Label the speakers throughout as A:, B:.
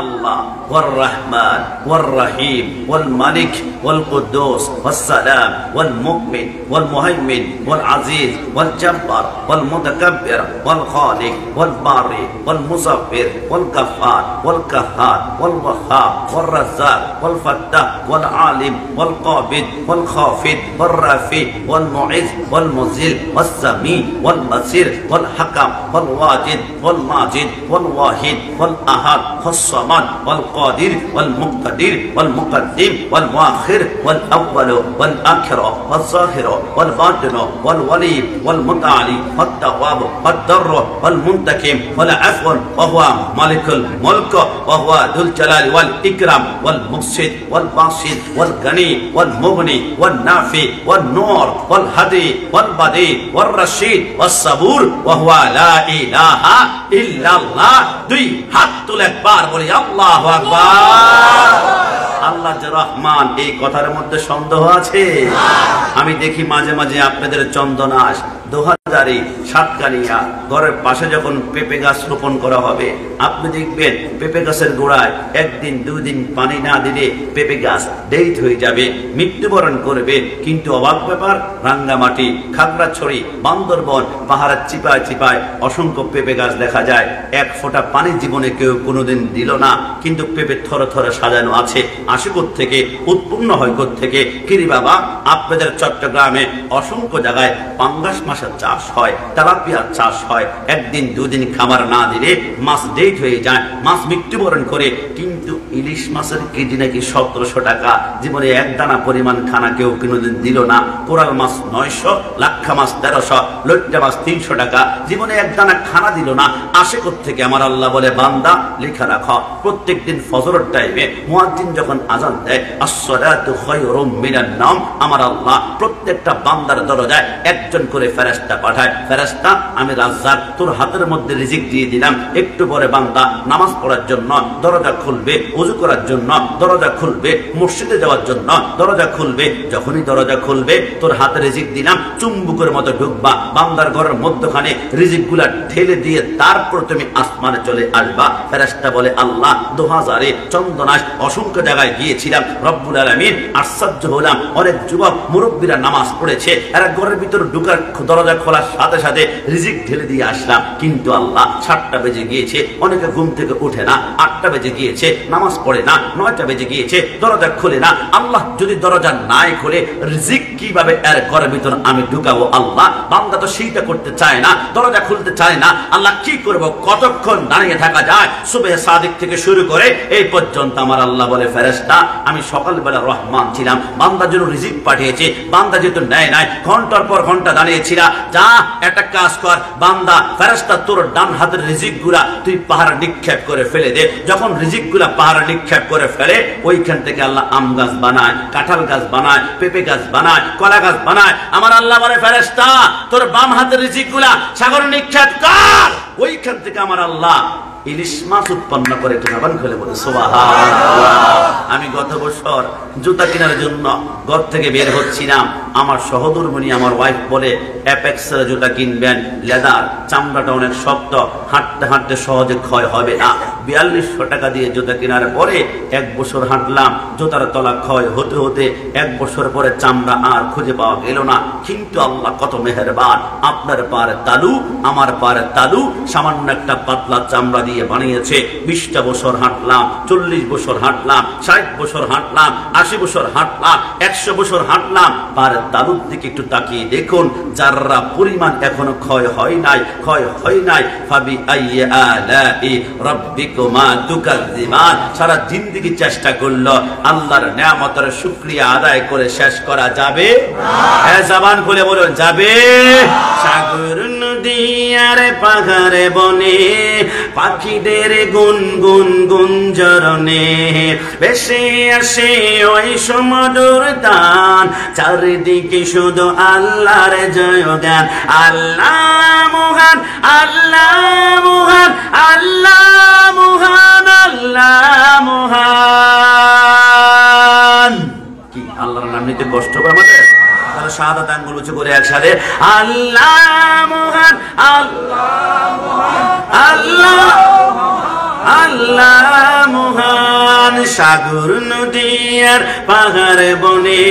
A: আল্লাহ war Rahman war রহিম ওয়াল মালিক ওয়াল কুদ্দুস ওয়াস সালাম ওয়াল মুমিন ওয়াল Muhaimin ওয়াল আজিজ ওয়াল জব্বার ওয়াল মুতাকাব্বির ওয়াল খালিক ওয়াল বারি ওয়াল মুসাফির ওয়াল গাফফার ওয়াল কাহ্হার ওয়াল ওয়াহ্হাব ওয়াল রাজ্জাক ওয়াল ফাত্তাহ ওয়াল আলিম ওয়াল কাবিদ ওয়াল খাফিদ ওয়াল রাফি ওয়াল মুইজ ওয়াল মুযিল ওয়াস সামি ওয়াল বাসির ওয়াল হাকাম ওয়াল ওয়াজিদ ওয়াল মাজিদ ওয়াল ওয়াহিদ ওয়াল আহাদ ওয়াস সামাদ ওয়াল কাদির ওয়াল মুকতাদির ওয়াল মুকদ্দিম ওয়াল মুআখির ওয়াল আউয়াল ওয়াল আখির ওয়াল যাহির ওয়াল বাতিন ওয়াল ওয়ালি ওয়াল মুতাআলি ওয়াত তাওয়াব ওয়াদ দার ওয়াল মুনতাকিম ওয়াল আফও ওয়া হুয়া মালিকুল মুলক ওয়া হুয়া যুল জালালি ওয়াল ইকরাম ওয়াল মুফসিদ ওয়াল বাসিদ ওয়াল গনি ওয়াল মুগনি ওয়াল নাফি ওয়াল নূর ওয়াল হাদি ওয়াল বাদি ওয়াল রাশিদ ওয়াস সাবুর ওয়া হুয়া লা ইলাহা ইল্লাল্লাহ। দুই হাত তুলে একবার বলি আল্লাহু আকবার। আল্লাহ যে রহমান, এই কথার মধ্যে সন্দেহ আছে? আমি দেখি মাঝে মাঝে আপনাদের চন্দনাশ 2000 সাতকানিয়া ঘরের পাশে যখন পেঁপে গাছ রোপণ করা হবে, আপনি দেখবেন পেঁপে গাছের গোড়ায় একদিন দুদিন পানি না দিলে পেঁপে গাছ ডেথ হয়ে যাবে, মৃত্যুবরণ করবে। কিন্তু অবাক ব্যাপার, রাঙ্গামাটি, খাগড়াছড়ি, বান্দরবন পাহাড়ের চিপায় চিপায় অসংখ্য পেঁপে গাছ দেখা যায়। এক ফোঁটা পানি জীবনে কেউ কোনোদিন দিল না, কিন্তু পেঁপে থরে থরে সাজানো আছে। আসে থেকে উৎপন্ন হয় থেকে? কিরি বাবা, আপনাদের চট্টগ্রামে অসংখ্য জায়গায় পাঙ্গাস মাছের চাষ হয়, তেলাপিয়ার চাষ হয়। একদিন দুদিন খাবার না দিলে মাছ ডেট হয়ে যায়, মাছ মৃত্যুবরণ করে। কিন্তু ইলিশ মাছের কেজি নাকি 1700 টাকা। জীবনে এক দানা পরিমাণ খানা কেউ কোনোদিন দিল না। কোরাল মাছ 900, লাক্ষা মাছ 1300, লইট্টা মাছ 300 টাকা। জীবনে এক দানা খানা দিল না। আসে থেকে? আমার আল্লাহ বলে, বান্দা লেখা রাখো, প্রত্যেকদিন ফজরের টাইমে মুয়াজ্জিন যখন আজান দেয়, আসসালাতু খায়রুম মিনান নাওম, আমার আল্লাহ প্রত্যেকটা বান্দার দরজায় একজন করে ফেরেশতা পাঠায়। ফেরেশতা, আমি রাজ্জাক, তোর হাতের মধ্যে রিজিক দিয়ে দিলাম, একটু পরে বান্দা নামাজ পড়ার জন্য দরজা খুলবে, ওযু করার জন্য দরজা খুলবে, মসজিদে যাওয়ার জন্য দরজা খুলবে। যখনই দরজা খুলবে, তোর হাতে রিজিক দিলাম, চুম্বুকের মতো ঢুকবা, বান্দার ঘরের মধ্যখানে রিজিকগুলা ঢেলে দিয়ে তারপর তুমি আসমানে চলে আসবা। ফেরেশতা বলে, আল্লাহ 2000 চন্দনাশ অসংখ্য জায়গায় গিয়েছিলাম, রব্বুল আলামিন আশ্চর্য হলাম, অনেক যুবক মুরব্বীরা নামাজ পড়েছে, এরা ঘরের ভিতর ঢুকার দরজা খোলার সাথে সাথে রিজিক ঢেলে দিয়ে আসলাম। কিন্তু আল্লাহ 7টা বেজে গিয়েছে, অনেকে ঘুম থেকে উঠে না, 8টা বেজে গিয়েছে, নামাজ পড়ে না, 9টা বেজে গিয়েছে, দরজা খুলে না। আল্লাহ যদি দরজা নাই খুলে, রিজিক কিভাবে এর ঘরের ভিতর আমি ঢুকাবো? আল্লাহ, বান্দা তো সেইটা করতে চায় না, দরজা খুলতে চায় না। আল্লাহ কি করব? কতক্ষণ দাঁড়িয়ে থাকা যায়? সুবহে সাদিক থেকে শুরু করে এই পর্যন্ত আমার আল্লাহ বলে, ফেরেশতা, আমি সকালবেলা রহমান ছিলাম, বান্দার জন্য রিজিক পাঠিয়েছি, বান্দা যেহেতু নেয় নাই, ঘন্টার পর ঘন্টা দাঁড়িয়েছিলাম। যা একটা কাজ কর বান্দা, ফেরেশতা তোর ডান হাতের রিজিক গুলা তুই পাহাড় নিক্ষেপ করে ফেলে দে। যখন রিজিক গুলা পাহাড় নিক্ষেপ করে ফেলে, ওইখান থেকে আল্লাহ আম গাছ বানায়, কাঁঠাল গাছ বানায়, পেঁপে গাছ বানায়, কলা গাছ বানায়। আমার আল্লাহ বলে, ফেরেশতা তোর বাম হাতের রিজিক গুলা সাগরে নিক্ষেপ কর। ওইখান থেকে আমার আল্লাহ ইলিশ মাছ উৎপন্ন করে। একটু জবান খুলে বলে সুবহানাল্লাহ। আমি গত বছর জুতা কেনার জন্য ঘর থেকে বের হচ্ছিলাম, আমার সহধর্মিণী আমার ওয়াইফ বলে, অ্যাপেক্সের জুতা কিনবেন, লেদার, চামড়াটা অনেক শক্ত, হাঁটতে হাঁটতে সহজে ক্ষয় হবে না। 4200 টাকা দিয়ে জুতা কেনার পরে 1 বছর হাঁটলাম, জুতার তলা ক্ষয় হতে হতে 1 বছর পরে চামড়া আর খুঁজে পাওয়া গেল না। কিন্তু আল্লাহ কত মেহেরবান, আপনার পার তালু, আমার পার তালু, সামান্য একটা পাতলা চামড়া দিয়ে বানিয়েছে। 20টা বছর হাঁটলাম, 40 বছর হাঁটলাম, 60 বছর হাঁটলাম, 80 বছর হাঁটলাম, 100 বছর হাঁটলাম। পার তালুর দিকে একটু তাকিয়ে দেখুন, যাররা পরিমাণ এখনো ক্ষয় হয় নাই, ক্ষয় হয় নাই। ফাবি আইয়ি আলাই রাব্বিকুমা তুকাজ্জিবান। সারা জিন্দেগি চেষ্টা করলো, আল্লাহর নিয়ামতের শুকরিয়া আদায় করে শেষ করা যাবে না। জবান খুলে বলুন, যাবে। সাগর নদী আর পাহাড়ে বনে, পাখিদের গুনগুন গুঞ্জরণে, ভেসে আসে ওই সমুদ্র তান, চারিদিকে শুধু আল্লাহর জয়গান। আল্লাহ মহান, আল্লাহ মহান, আল্লাহ মহান, আল্লাহ মহান। কি আল্লাহর নাম নিতে কষ্ট হবে আমাদের? তাহলে শাহাদাত আঙ্গুল উঁচু করে একসাথে, আল্লাহ মহান, আল্লাহ মহান, আল্লাহ আল্লাহ সাগর নদী আর পাহাড় বনে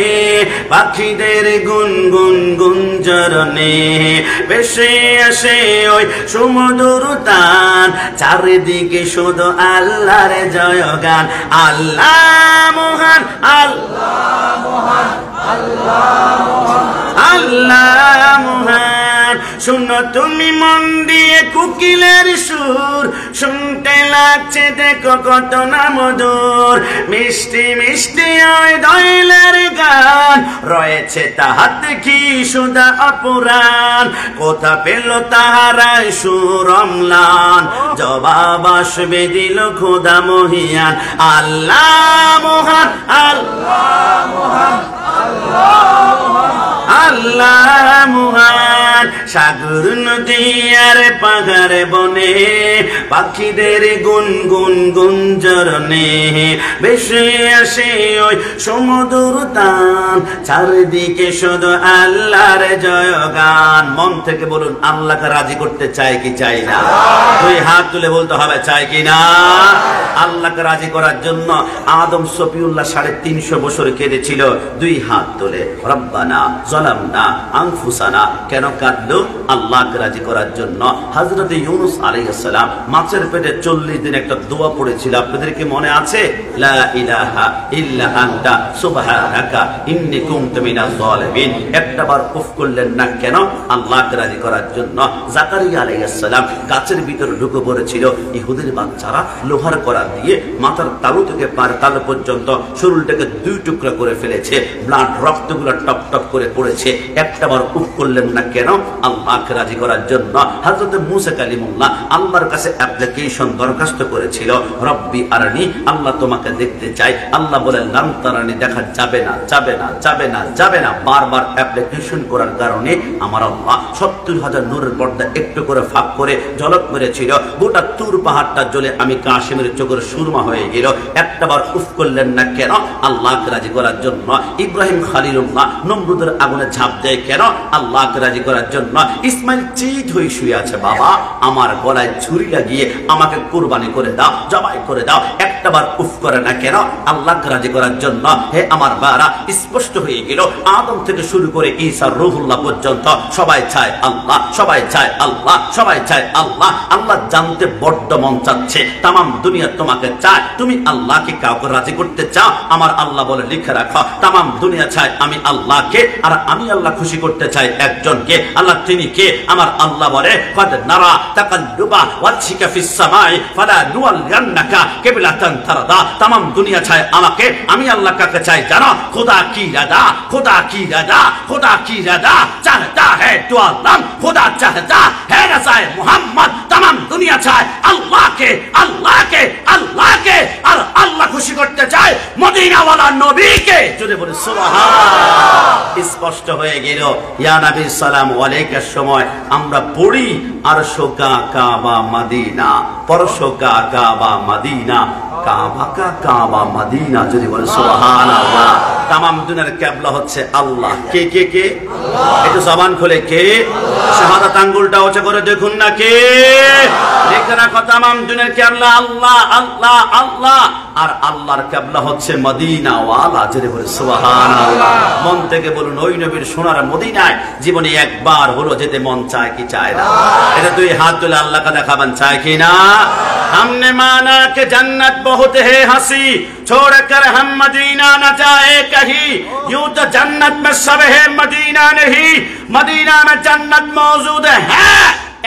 A: পাখিদের গুনগুন গুঞ্জরণে ভেসে আসে ওই সুমধুর তান চারিদিকে শুধু আল্লাহর জয়গান আল্লাহ মহান আল্লাহ মহান আল্লাহ মহান শুনো তুমি মন দিয়ে কোকিলের সুর শুনতে লাগছে দেখো কত না মধুর মিষ্টি মিষ্টি ওই দয়ালের গান রয়েছে তাহাতে কি সুধা অপুরাণ কোথা পেল তাহারাই সুর অম্লান জবাব আসবে দিল খোদা মহিয়ান আল্লাহ মহান আল্লাহ মহান আল্লাহ মহান সাগর নদী আর পাহাড় বনে পাখিদের গুনগুন গুঞ্জরণে ভেসে আসে ওই সমুদ্র তান চারিদিকে শুধু আল্লাহর জয়গান মন থেকে বলুন আল্লাহকে রাজি করতে চাই কি চাই না দুই হাত তুলে বলতে হবে চাই কি না আল্লাহকে রাজি করার জন্য আদম সফিউল্লাহ 350 বছর কেঁদেছিল দুই হাত তুলে রব্বানা যালামনা আনফুসানা কেন কাঁদলো আল্লাহকে রাজি করার জন্য হযরত ইউনূস আলাইহিস সালাম মাছের পেটে 40 দিন একটা দোয়া পড়েছিল আপনাদের কি মনে আছে লা ইলাহা ইল্লা আনতা সুবহানাকা ইন্নী কুনতু মিনাজ জালিমিন একটাবার উফ করলেন না কেন আল্লাহকে রাজি করার জন্য জাকারিয়া আলাইহিস সালাম গাছের ভিতরে ঢুকে পড়েছিল ইহুদির বাচ্চারা লোহার কড়া দিয়ে মাথার তালু থেকে পার তালু পর্যন্ত শরীরটাকে দুই টুকরা করে ফেলেছে ব্লাড রক্তগুলো টপ টপ করে পড়েছে একটাবার উফ করলেন না কেন আল্লাহকে রাজি করার জন্য হযরত মুসা কালিমুল্লাহ আল্লাহর কাছে অ্যাপ্লিকেশন দরখাস্ত করেছিল রব্বি আরনি আল্লাহ তোমাকে দেখতে চাই আল্লাহ বলেন লাম তারানি দেখা যাবে না যাবে না যাবে না যাবে না বারবার অ্যাপ্লিকেশন করার কারণে আমার আল্লাহ 70,000 নূরের পর্দা একটু করে ফাঁক করে ঝলক মেরেছিল গোটা তুর পাহাড়টা জ্বলে আমি কাশিমের চোখের সুরমা হয়ে গেল একটাবার উফ করলেন না কেন আল্লাহকে রাজি করার জন্য ইব্রাহিম খলিলুল্লাহ নমরুদের আগুনে ঝাঁপ দেয় কেন আল্লাহকে রাজি করার জন্য ইসমাইল চিত হয়ে শুয়ে আছে বাবা আমার গলায় ছুরি লাগিয়ে আমাকে কুরবানি করে দাও জবাই করে দাও একটাবার উফ করে না কেন আল্লাহকে রাজি করার জন্য হে আমার বারা স্পষ্ট হয়ে গেল আদম থেকে শুরু করে ঈসা রূহুল্লাহ পর্যন্ত সবাই চায় আল্লাহ সবাই চায় আল্লাহ সবাই চায় আল্লাহ আল্লাহ জানতে বড্ড মন চাচ্ছে তামাম দুনিয়া তোমাকে চায় তুমি আল্লাহকে কাউকে রাজি করতে চাও আমার আল্লাহ বলে লিখে রাখো তামাম দুনিয়া চায় আমি আল্লাহকে আর আমি আল্লাহ খুশি করতে চাই একজনকে আল্লাহ তিনি কে আমার আল্লাহ বলে ফাদ নারা তাকাল্লুবা ওয়াজহিকা ফিস সামাই ফালা নুওয়াল্লিয়ান্নাকা কিবলাতান তারদা তামাম দুনিয়া চায় আমাকে আমি আল্লাহ কাকে চাই জানো খোদা কি রাদা খোদা কি রাদা খোদা কি রাদা চাহতা है तो अल्लाह खुदा चाहता है रज़ाए मोहम्मद तमाम दुनिया चाहे अल्लाह के और अल्लाह खुशी करते चाहे मदीना वाला नबी के जुड़े बोले सुबहान स्पष्ट হয়ে গেল ইয়া নবী সালাম আলাইকার সময় আমরা পড়ি আরশকা কাবা মদিনা পরশকা কাবা মদিনা কাবা কা কাবা মদিনা যদি বলে সুবহানাল্লাহ तमाम दुनियार किबला হচ্ছে আল্লাহ কে কে কে আল্লাহ একটু জবান খুলে কে আল্লাহ শাহাদাত আঙ্গুলটা উঁচু করে দেখুন না কে দেখেন না तमाम দুনিয়ার কিবলা আল্লাহ আল্লাহ আল্লাহ আর আল্লাহর কিবলা হচ্ছে মদিনা ওয়ালা জোরে বলে সুবহানাল্লাহ মন থেকে বলুন ওই নবীর সোনার মদিনায় জীবনে একবার হলো যেতে মন চায় কি চায় না এটা দুই হাত তুলে আল্লাহকে দেখাবেন চায় কি না हमने माना कि जन्नत बहुत है हंसी छोड़कर हम मदीना न जाए कहीं यूं तो जन्नत में सब है मदीना नहीं मदीना में जन्नत मौजूद है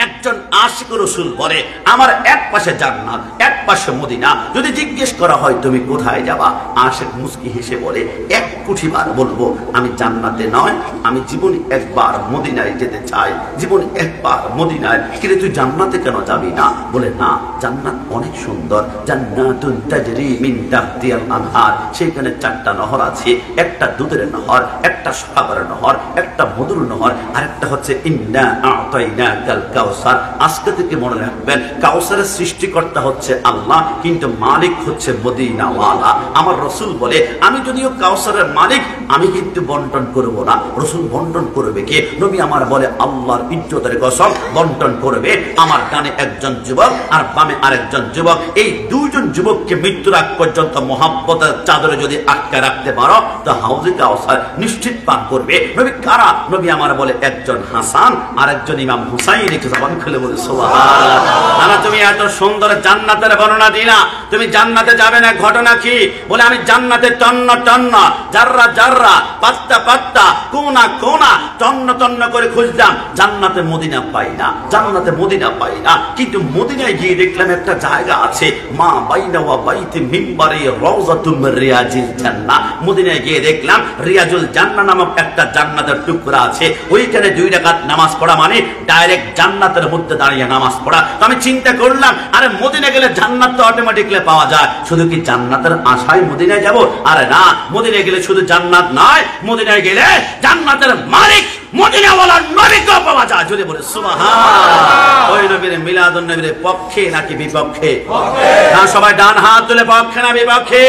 A: একজন আশিক রাসূল বলে আমার এক পাশে জান্নাত এক পাশে মদিনা যদি জিজ্ঞেস করা হয় তুমি কোথায় যাবা আশিক মুস্কি হেসে বলে এক কোটিবার বলবো আমি জান্নাতে নয় আমি জীবনে একবার মদিনায় যেতে চাই জীবনে একবার মদিনায় কিন্তু তুই জান্নাতে কেন যাবি না বলে না জান্নাত অনেক সুন্দর জান্নাতুন তাজরি মিন তাহতিহাল আনহার সেখানে চারটা নহর আছে একটা দুধের নহর একটা সাগরের নহর একটা মধুর নহর আর একটা হচ্ছে ইন্না আতাইনাকাল কাউসার আজকে থেকে মনে রাখবেন কাউসারের সৃষ্টিকর্তা হচ্ছে আল্লাহ আল্লাহ, কিন্তু মালিক হচ্ছে মদিনাওয়ালা। আমার রসুল বলে আমি যদিও কাউসারের মালিক, আমি কিন্তু বন্টন করব না। রসুল বন্টন করবে কে? নবী আমার বলে আল্লাহর ইজ্জতের কসম, বন্টন করবে আমার ডানে একজন যুবক আর বামে আরেকজন যুবক। এই দুইজন যুবককে মৃত্যুর আগ পর্যন্ত মোহাব্বতের চাদরে যদি আটকে রাখতে পারো তো হাউজে কাউসার নিশ্চিত পান করবে। নবী কারা? নবী আমার বলে একজন হাসান আর একজন ইমাম হুসাইন। একটু জবান খুলে বলে সুবহানাল্লাহ। না তুমি এত সুন্দর জান্নাতের বর্ণনা দিলা, তুমি জান্নাতে যাবে না, ঘটনা কি? বলে আমি জান্নাতে টন্ন টন্ন, জাররা জাররা, পাত্তা পাত্তা, কোনা কোনা, টন্ন টন্ন করে খুঁজলাম, জান্নাতে মদিনা পাই না, জান্নাতে মদিনা পাই না। কিন্তু মদিনায় গিয়ে দেখলাম একটা জায়গা আছে, মা বাইনা ওয়া বাইতি মিম্বারি রাউযাতুম মির রিয়াজিল জান্নাহ। মদিনায় গিয়ে দেখলাম রিয়াজুল জান্নাহ নামক একটা জান্নাতের টুকরা আছে, ওইখানে 2 রাকাত নামাজ পড়া মানে ডাইরেক্ট জান্নাতের মধ্যে দাঁড়িয়ে নামাজ পড়া। তো আমি চিন্তা করলাম, আরে মদিনা গেলে জান্নাত তো অটোমেটিকলি পাওয়া যায়, শুধু কি জান্নাতের আশায় মদিনায় যাব? আরে না, মদিনায় গেলে শুধু জান্নাত নয়, মদিনায় গেলে জান্নাতের মালিক মদিনাওয়ালার নবীকে পাওয়া যায়। যদি বলে সুবহানাল্লাহ। ওই নবীর মিলাদুন নবীর পক্ষে নাকি বিপক্ষে? না সবাই ডান হাত তুলে পক্ষে না বিপক্ষে?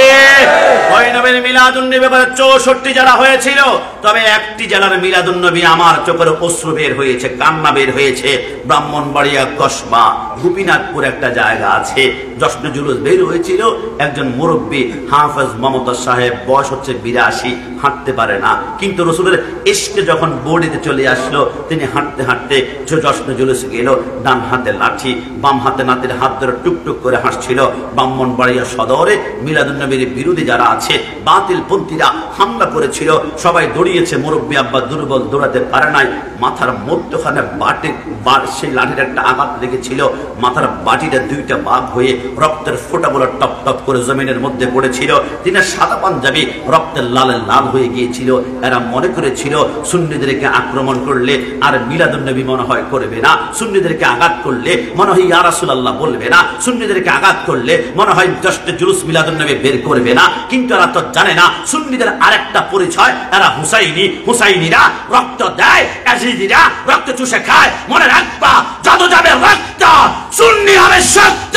A: ওই নবীর মিলাদুন নবী 64 জেলা হয়েছিল, তবে একটি জেলার মিলাদুন নবী আমার চোখের অশ্রু বের হয়েছে, কান্না বের হয়েছে। ব্রাহ্মণবাড়িয়া কসবা গোপীনাথপুর একটা জায়গা আছে, জশ্ন জুলুস বের হয়েছিল। একজন মুরব্বী হাফেজ মমতাজ সাহেব, বয়স হচ্ছে 82, হাঁটতে পারে না, কিন্তু রসুলের ইশকে যখন বডিতে চলে আসলো, তিনি হাঁটতে হাঁটতে জশ্ন জুলুসে গেল, ডান হাতে লাঠি, বাম হাতে নাতির হাত ধরে টুকটুক করে হাসছিল। ব্রাহ্মণবাড়িয়া সদরে মিলাদুন নবীর বিরোধী যারা আছে, বাতিল পন্থীরা হামলা করেছিল, সবাই দৌড়িয়েছে, মুরব্বী আব্বা দুর্বল, দৌড়াতে পারে নাই। মাথার মধ্যখানে সেই লাঠির একটা আঘাত লেগেছিল, মাথার বাটিটা 2টা ভাগ হয়ে রক্তের ফোঁটাগুলো টপ টপ করে জমিনের মধ্যে পড়েছিল। তিনি সাদা পাঞ্জাবি রক্তের লালে লাল হয়ে গিয়েছিল। এরা মনে করেছিল সুন্নিদেরকে আক্রমণ করলে আর মিলাদুন নবী মনে হয় করবে না, সুন্নিদেরকে আঘাত করলে মনে হয় ইয়া রাসূলুল্লাহ বলবে না, সুন্নিদেরকে আঘাত করলে মনে হয় জশ্নে জুলুস মিলাদুন নবী বের করবে না। কিন্তু এরা তো জানে না সুন্নিদের আরেকটা পরিচয়, এরা হুসাইনি, হুসাইনিরা রক্ত দেয়, ইয়াজিদিরা রক্ত চুষে খায়। মনে রাখবা, যত যাবে রক্ত সুন্নি হবে সত্য।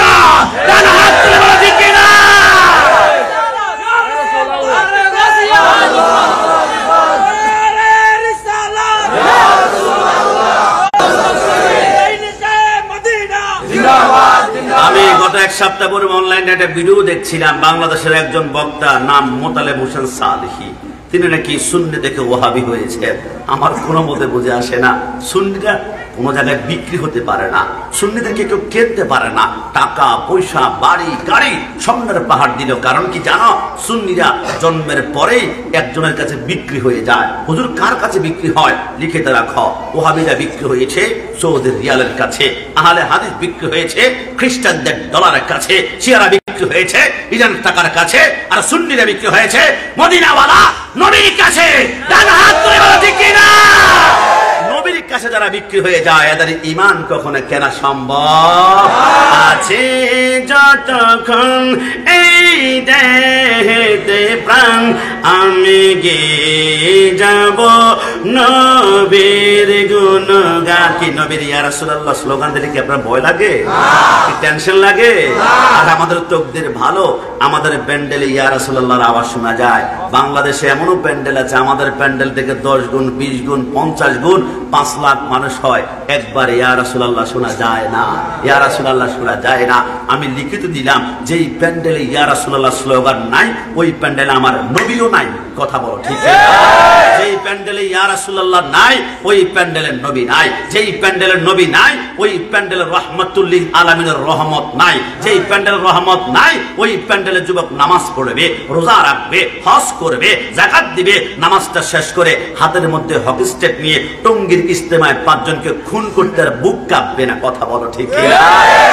A: ডান হাত তুলে বলো ঠিক কিনা? আমি গত 1 সপ্তাহ পরে অনলাইনে একটা ভিডিও দেখছিলাম, বাংলাদেশের একজন বক্তা নাম মোতালেব হোসেন সালেহী, তিনি নাকি সুন্নি দেখে ওহাবি হয়েছে। আমার কোনো মতে বুঝে আসে না, সুন্নিরা কোনো জায়গায় বিক্রি হতে পারে না, সুন্নিদেরকে কেউ কিনতে পারে না। টাকা পয়সা বাড়ি গাড়ি স্বর্ণের পাহাড় দিল, কারণ কি জানো? সুন্নিরা জন্মের পরেই একজনের কাছে বিক্রি হয়ে যায়। হুজুর কার কাছে বিক্রি হয়? লিখে রাখো। ওহাবিরা বিক্রি হয়েছে সৌদি রিয়ালের কাছে, আহলে হাদিস বিক্রি হয়েছে খ্রিস্টানদের ডলারের কাছে, শিয়ারা বিক্রি হয়েছে ইরান টাকার কাছে, আর সুন্নিরা বিক্রি হয়েছে মদিনাওয়ালা নবীর কাছে। ডান হাত তুলে বলো ঠিক কিনা? নবীর কাছে যারা বিক্রি হয়ে যায়, এদের ঈমান কখনো কেনা সম্ভব আছে? যতক্ষণ এই দেহেতে প্রাণ, আমি গেয়ে যাব নবীর গুণগান। কি নবীর ইয়া রাসূলুল্লাহ স্লোগান দিলে কি আপনার ভয় লাগে? কি টেনশন লাগে? আর আমাদের তকদির ভালো, আমাদের প্যান্ডেলে ইয়া রাসূলুল্লাহর আওয়াজ শোনা যায়। বাংলাদেশে এমনও প্যান্ডেল আছে, আমাদের প্যান্ডেল থেকে 10 গুণ 20 গুণ 50 গুণ 5 লাখ মানুষ হয়, একবার ইয়া রাসূলুল্লাহ শোনা যায় না, ইয়া রাসূলুল্লাহ শোনা যায় না। আমি লিখিত দিলাম, যেই প্যান্ডেলে ইয়া রাসূলুল্লাহ স্লোগান নাই, ওই প্যান্ডেলে আমার নবীও নাই। কথা বলো ঠিক আছে? যেই প্যান্ডেলে ইয়া রাসূলুল্লাহ নাই, ওই প্যান্ডেলের নবী নাই। যেই প্যান্ডেলের নবী নাই, ওই প্যান্ডেলের রাহমাতুল লিল আলামিনের রহমত নাই। যেই প্যান্ডেলের রহমত নাই, ওই প্যান্ডেলের যুবক নামাজ পড়বে, রোজা রাখবে, হজ করবে, যাকাত দিবে, নামাজটা শেষ করে হাতের মধ্যে হকি স্টেক নিয়ে টঙ্গীর ইজতেমায় 5 জনকে খুন করতে আর বুক কাঁপবে না। কথা বলো ঠিক কি?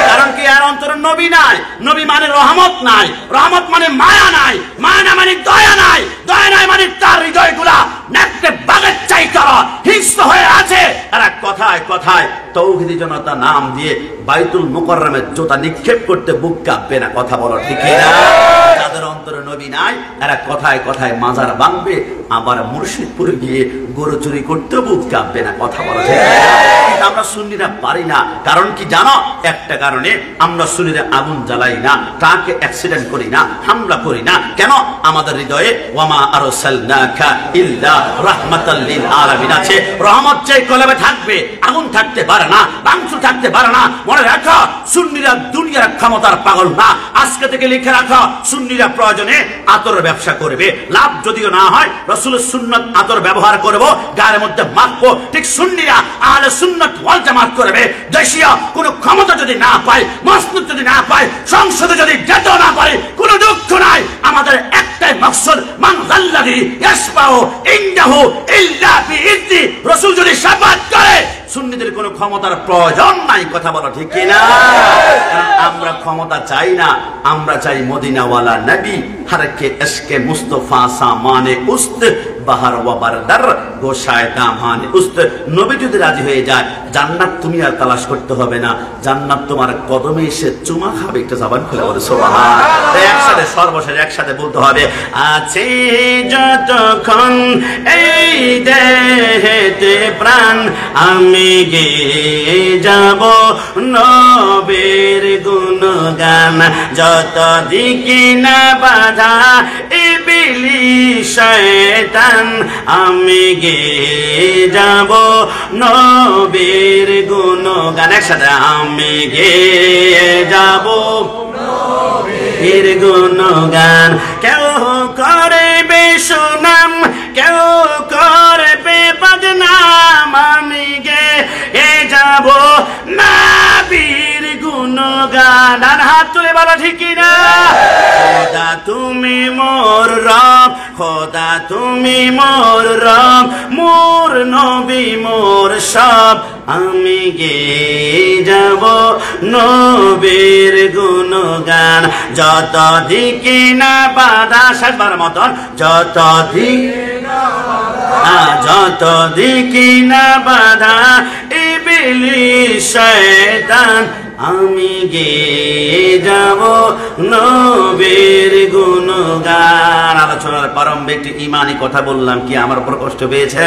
A: কারণ কি আর অন্তরে নবী নাই, নবী মানে রহমত নাই, রহমত মানে মায়া নাই, মায়া না মানে দয়া নাই, দয়া নাই মানে তার হৃদয়গুলা নেকড়ে বাঘের চাইতে হিংস্র হয়ে আছে। আর কথায় কথায় তৌহিদি জনতা নাম দিয়ে বাইতুল মুকাররমে জুতা নিক্ষেপ করতে বুক কাঁপবে না। কথা বলো ঠিক না? যাদের অন্তর অন্তরে নবী নাই, এরা কথায় কথায় মাজার ভাঙবে, আবার মুর্শিদপুরে গিয়ে গরু চুরি করতে বুক কাঁপবে না। কথা বলা যায়, আমরা সুন্নিরা পারি না। কারণ কি জানো? একটা কারণে আমরা সুন্নিরা আগুন জ্বালাই না, ট্রাকে অ্যাক্সিডেন্ট করি না, হামলা করি না। কেন? আমাদের হৃদয়ে ওয়ামা আরসালনাকা ইল্লা রাহমাতাল লিল আলামিন আছে। রহমত চাই কলবে থাকবে, আগুন থাকতে পারে না, ভাঙচুর থাকতে পারে না। মনে রাখো, সুন্নিরা দুনিয়ার ক্ষমতার পাগল না। আজকে থেকে লিখে রাখো, সুন্নিরা প্রয়োজনে আতরের ব্যবসা করবে, লাভ যদিও না হয় রাসূলের সুন্নাত আতর ব্যবহার করব, গায়ের মধ্যে মাখবো। ঠিক সুন্নিরা আহলে সুন্নাত ওয়াল জামাত করবে। দেশীয় কোনো ক্ষমতা যদি না পায়, মসনদ যদি না পায়, সংসদে যদি যেতে না পারে, কোনো দুঃখ নাই। আমাদের একটাই মাকসাদ, মান যাল্লাযী ইয়াশফাউ ইনদাহু ইল্লা বিইذনি। রাসূল যদি শাফাত করে, সুন্নিদের কোনো ক্ষমতার প্রয়োজন নাই। কথা বলো ঠিক কি না? আমরা ক্ষমতা চাই না, আমরা চাই মদিনাওয়ালা নবী। হরকে ইশকে মুস্তাফা সামানে উস্ত বাহার ওয়া বারদার গোশায় দামানে উস্ত। নবী যদি রাজি হয়ে যায়, জান্নাত তুমি আর তালাশ করতে হবে না, জান্নাত তোমার কদমে এসে চুমা খাবে। একটা জবান খুলে বলে সুবহানাল্লাহ। একসাথে সর্বশেষ একসাথে বলতে হবে, আছে যতক্ষণ এই দেহেতে প্রাণ, আমি গেয়ে যাব নবীর গুণগান। যত দিকে না বাধা ইবলিস শয়তান, আমি গেয়ে যাব নবীর গুণগান। একসাথে আমি গেয়ে যাব নবীর গুণগান। কেউ করবে সুনাম, কেউ করবে বদনাম, আমি গেয়ে যাব নবীর গুণগান। আর হাত তুলে বলো ঠিক না? খোদা তুমি মোর রব, খোদা তুমি মোর রব, মোর নবী মোর সব, আমি গেয়ে যাব নবীর গুণগান। যত দিকে না বাধা, শেষবার মতন, যত দিকে না বাধা ইবলিস শয়তান, আমি গেয়ে যাব নবীর গুণগান। আলোচনার প্রারম্ভে একটি ইমানি কথা বললাম, কি আমার উপর কষ্ট পেয়েছে?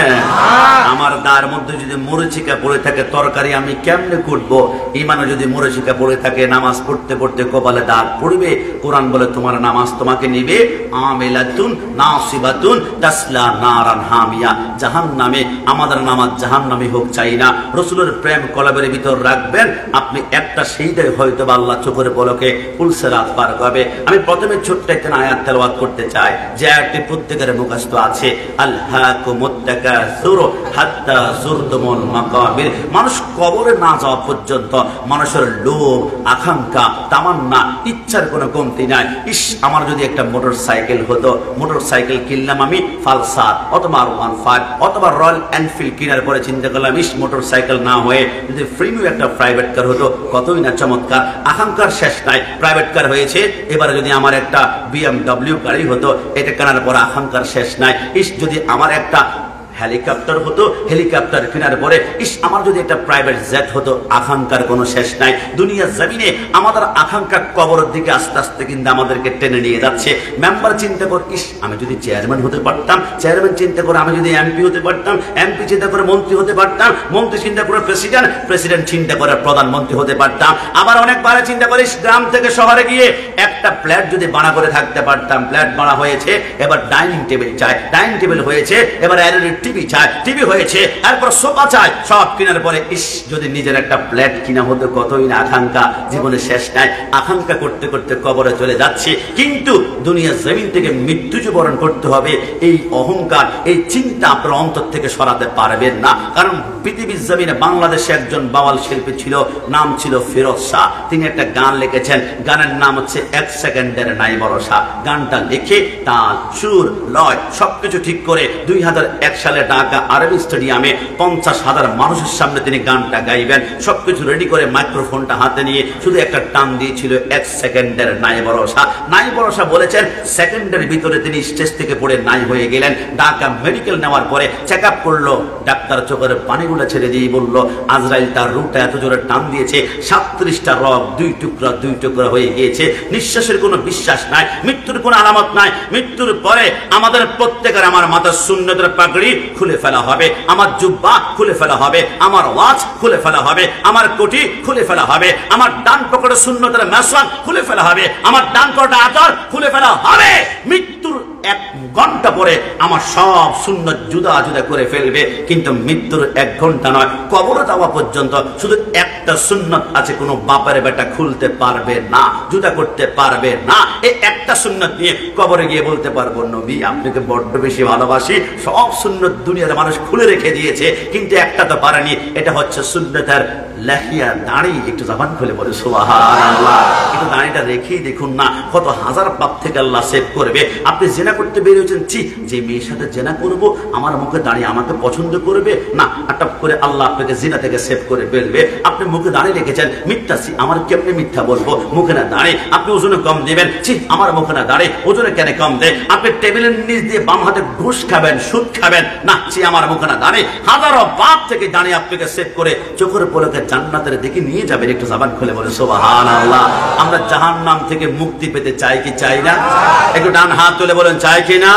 A: আমার দার মধ্যে যদি মরিচিকা পড়ে থাকে, তরকারি আমি কেমনে কুটবো? ইমানে যদি মরিচিকা পড়ে থাকে, নামাজ পড়তে পড়তে কপালে দাগ পড়বে। কোরআন বলে তোমার নামাজ তোমাকে নিবে আমিলাতুন নাসিবাতুন তাসলা নারান হামিয়া, জাহান্নামে। আমাদের নামাজ জাহান্নামে হোক চাই না। রাসূলের প্রেম কলবের ভিতর রাখবেন, আপনি একটা সেইটাই হয়তো আল্লাহ চোখের পলকে পুলসেরাত পার করবে। আমি প্রথমে ছোট্ট একটা আয়াত তেলাওয়াত করতে চাই, যে আয়াতটি প্রত্যেকের মুখস্থ আছে, আলহাকুমুত তাকাসুর হাত্তা যুরতুমুল মাকাবির। মানুষ কবরে না যাওয়া পর্যন্ত মানুষের লোভ, আকাঙ্ক্ষা, তামান্না, ইচ্ছার কোনো কমতি নাই। ইস, আমার যদি একটা মোটরসাইকেল হতো, মোটরসাইকেল কিনলাম আমি পালসার অথবা R15 অথবা রয়্যাল এনফিল্ড কেনার পরে চিন্তা করলাম, ইস মোটরসাইকেল না হয়ে যদি প্রিমিয়াম একটা প্রাইভেট কার হতো, কতই না চমৎকার। আকাঙ্ক্ষার শেষ নাই, প্রাইভেট কার হয়েছে। এবারে যদি আমার একটা BMW গাড়ি হতো, এটা কেনার পর আকাঙ্ক্ষার শেষ নাই। ইস যদি আমার একটা হেলিকপ্টার হতো, হেলিকপ্টার কেনার পরে ইস আমার যদি একটা প্রাইভেট জেট হতো, আকাঙ্ক্ষার কোনো শেষ নাই। দুনিয়ার জমিনে আমাদের আকাঙ্ক্ষা কবরের দিকে আস্তে আস্তে কিন্তু আমাদেরকে টেনে নিয়ে যাচ্ছে। মেম্বার চিন্তা কর, ইস আমি যদি চেয়ারম্যান হতে পারতাম, চেয়ারম্যান চিন্তা করে আমি যদি MP হতে পারতাম, MP চিন্তা করে মন্ত্রী হতে পারতাম, মন্ত্রী চিন্তা করে প্রেসিডেন্ট, প্রেসিডেন্ট চিন্তা করে প্রধানমন্ত্রী হতে পারতাম। আবার অনেকবার চিন্তা করিস গ্রাম থেকে শহরে গিয়ে একটা ফ্ল্যাট যদি বাড়া করে থাকতে পারতাম। ফ্ল্যাট বাড়া হয়েছে, এবার ডাইনিং টেবিল চাই, ডাইনিং টেবিল হয়েছে, এবার টিভি চাই, টিভি হয়েছে, এরপর সোফা চাই। সব কেনার পরে ইস যদি নিজের একটা ফ্ল্যাট কিনা হতো, কতই না আকাঙ্ক্ষা, জীবনে শেষ নাই। আকাঙ্ক্ষা করতে করতে কবরে চলে যাচ্ছে। কিন্তু দুনিয়ার জমিন থেকে মৃত্যুবরণ করতে হবে, এই অহংকার, এই চিন্তা আপনার অন্তর থেকে সরাতে পারবেন না। কারণ পৃথিবীর জমিনে বাংলাদেশে একজন বাওয়াল শিল্পী ছিল, নাম ছিল ফিরোজ শাহ। তিনি একটা গান লিখেছেন, গানের নাম হচ্ছে 1 সেকেন্ডের নাই ভরসা। গানটা লিখে তাল, সুর, লয় সবকিছু ঠিক করে 2001 সালে জায়গায় ঢাকা আরবি স্টেডিয়ামে 50,000 মানুষের সামনে তিনি গানটা গাইবেন। সবকিছু রেডি করে মাইক্রোফোনটা হাতে নিয়ে শুধু একটা টান দিয়েছিল 1 সেকেন্ডের নাই ভরসা। নাই ভরসা বলেছেন, সেকেন্ডের ভিতরে তিনি স্টেজ থেকে পড়ে নাই হয়ে গেলেন। ঢাকা মেডিকেল নেওয়ার পরে চেক আপ করলো, ডাক্তার চোখের পানিগুলো ছেড়ে দিয়ে বলল, আজরাইল তার রুটা এত জোরে টান দিয়েছে 37টা রগ দুই টুকরা হয়ে গিয়েছে। নিঃশ্বাসের কোনো বিশ্বাস নাই, মৃত্যুর কোনো আলামত নাই। মৃত্যুর পরে আমাদের প্রত্যেকের আমার মাথার সুন্নতের পাগড়ি খুলে ফেলা হবে, আমার জুব্বা খুলে ফেলা হবে, আমার ওয়াচ খুলে ফেলা হবে, আমার কোটি খুলে ফেলা হবে, আমার ডান পকেটে সুন্নতের মেসওয়াক খুলে ফেলা হবে, আমার ডান পকেটে আতর খুলে ফেলা হবে। মৃত্যুর 1 ঘন্টা পরে আমার সব সুন্নত জুদা জুদা করে ফেলবে। কিন্তু মৃত্যুর 1 ঘন্টা নয়, কবরে যাওয়া পর্যন্ত শুধু একটা সুন্নত আছে, কোনো বাপের বেটা খুলতে পারবে না, জুদা করতে পারবে না। এই একটা সুন্নত নিয়ে কবরে গিয়ে বলতে পারবো, নবী আপনাকে বড্ড বেশি ভালোবাসি, সব সুন্নত দুনিয়ার মানুষ খুলে রেখে দিয়েছে, কিন্তু একটা তো পারেনি। এটা হচ্ছে সুন্নতের লাহিয়া, দাড়ি। একটু জবান খুলে বলে সুবহানাল্লাহ। একটু দাড়িটা রেখেই দেখুন না, কত হাজার পাপ থেকে আল্লাহ সেভ করবে। আপনি জেনা করতে বেরিয়েছেন, ছি যে মেয়ের সাথে জেনা করবো, আমার মুখে দাঁড়িয়ে আমাকে পছন্দ করবে না, আটক করে আল্লাহ আপনাকে জিনা থেকে সেভ করে ফেলবে। আপনি মুখে দাঁড়িয়ে রেখেছেন, মিথ্যা, ছি আমার কেমনে মিথ্যা বলবো, মুখে না দাঁড়িয়ে। আপনি ওজনে কম দিবেন, ছি আমার মুখে না দাঁড়িয়ে ওজনে কেন কম দেয়। আপনি টেবিলের নিচ দিয়ে বাম হাতে ঘুষ খাবেন, সুদ খাবেন, না ছি আমার মুখে না দাঁড়িয়ে। হাজারো পাপ থেকে দাঁড়িয়ে আপনাকে সেভ করে চোখের পলকে জান্নাতের দিকে নিয়ে যাবেন। একটু জবান খুলে বলে সুবহানাল্লাহ। আমরা জাহান্নাম থেকে মুক্তি পেতে চাই কি চাই না? একটু ডান হাত তুলে বলেন, চাই কি না?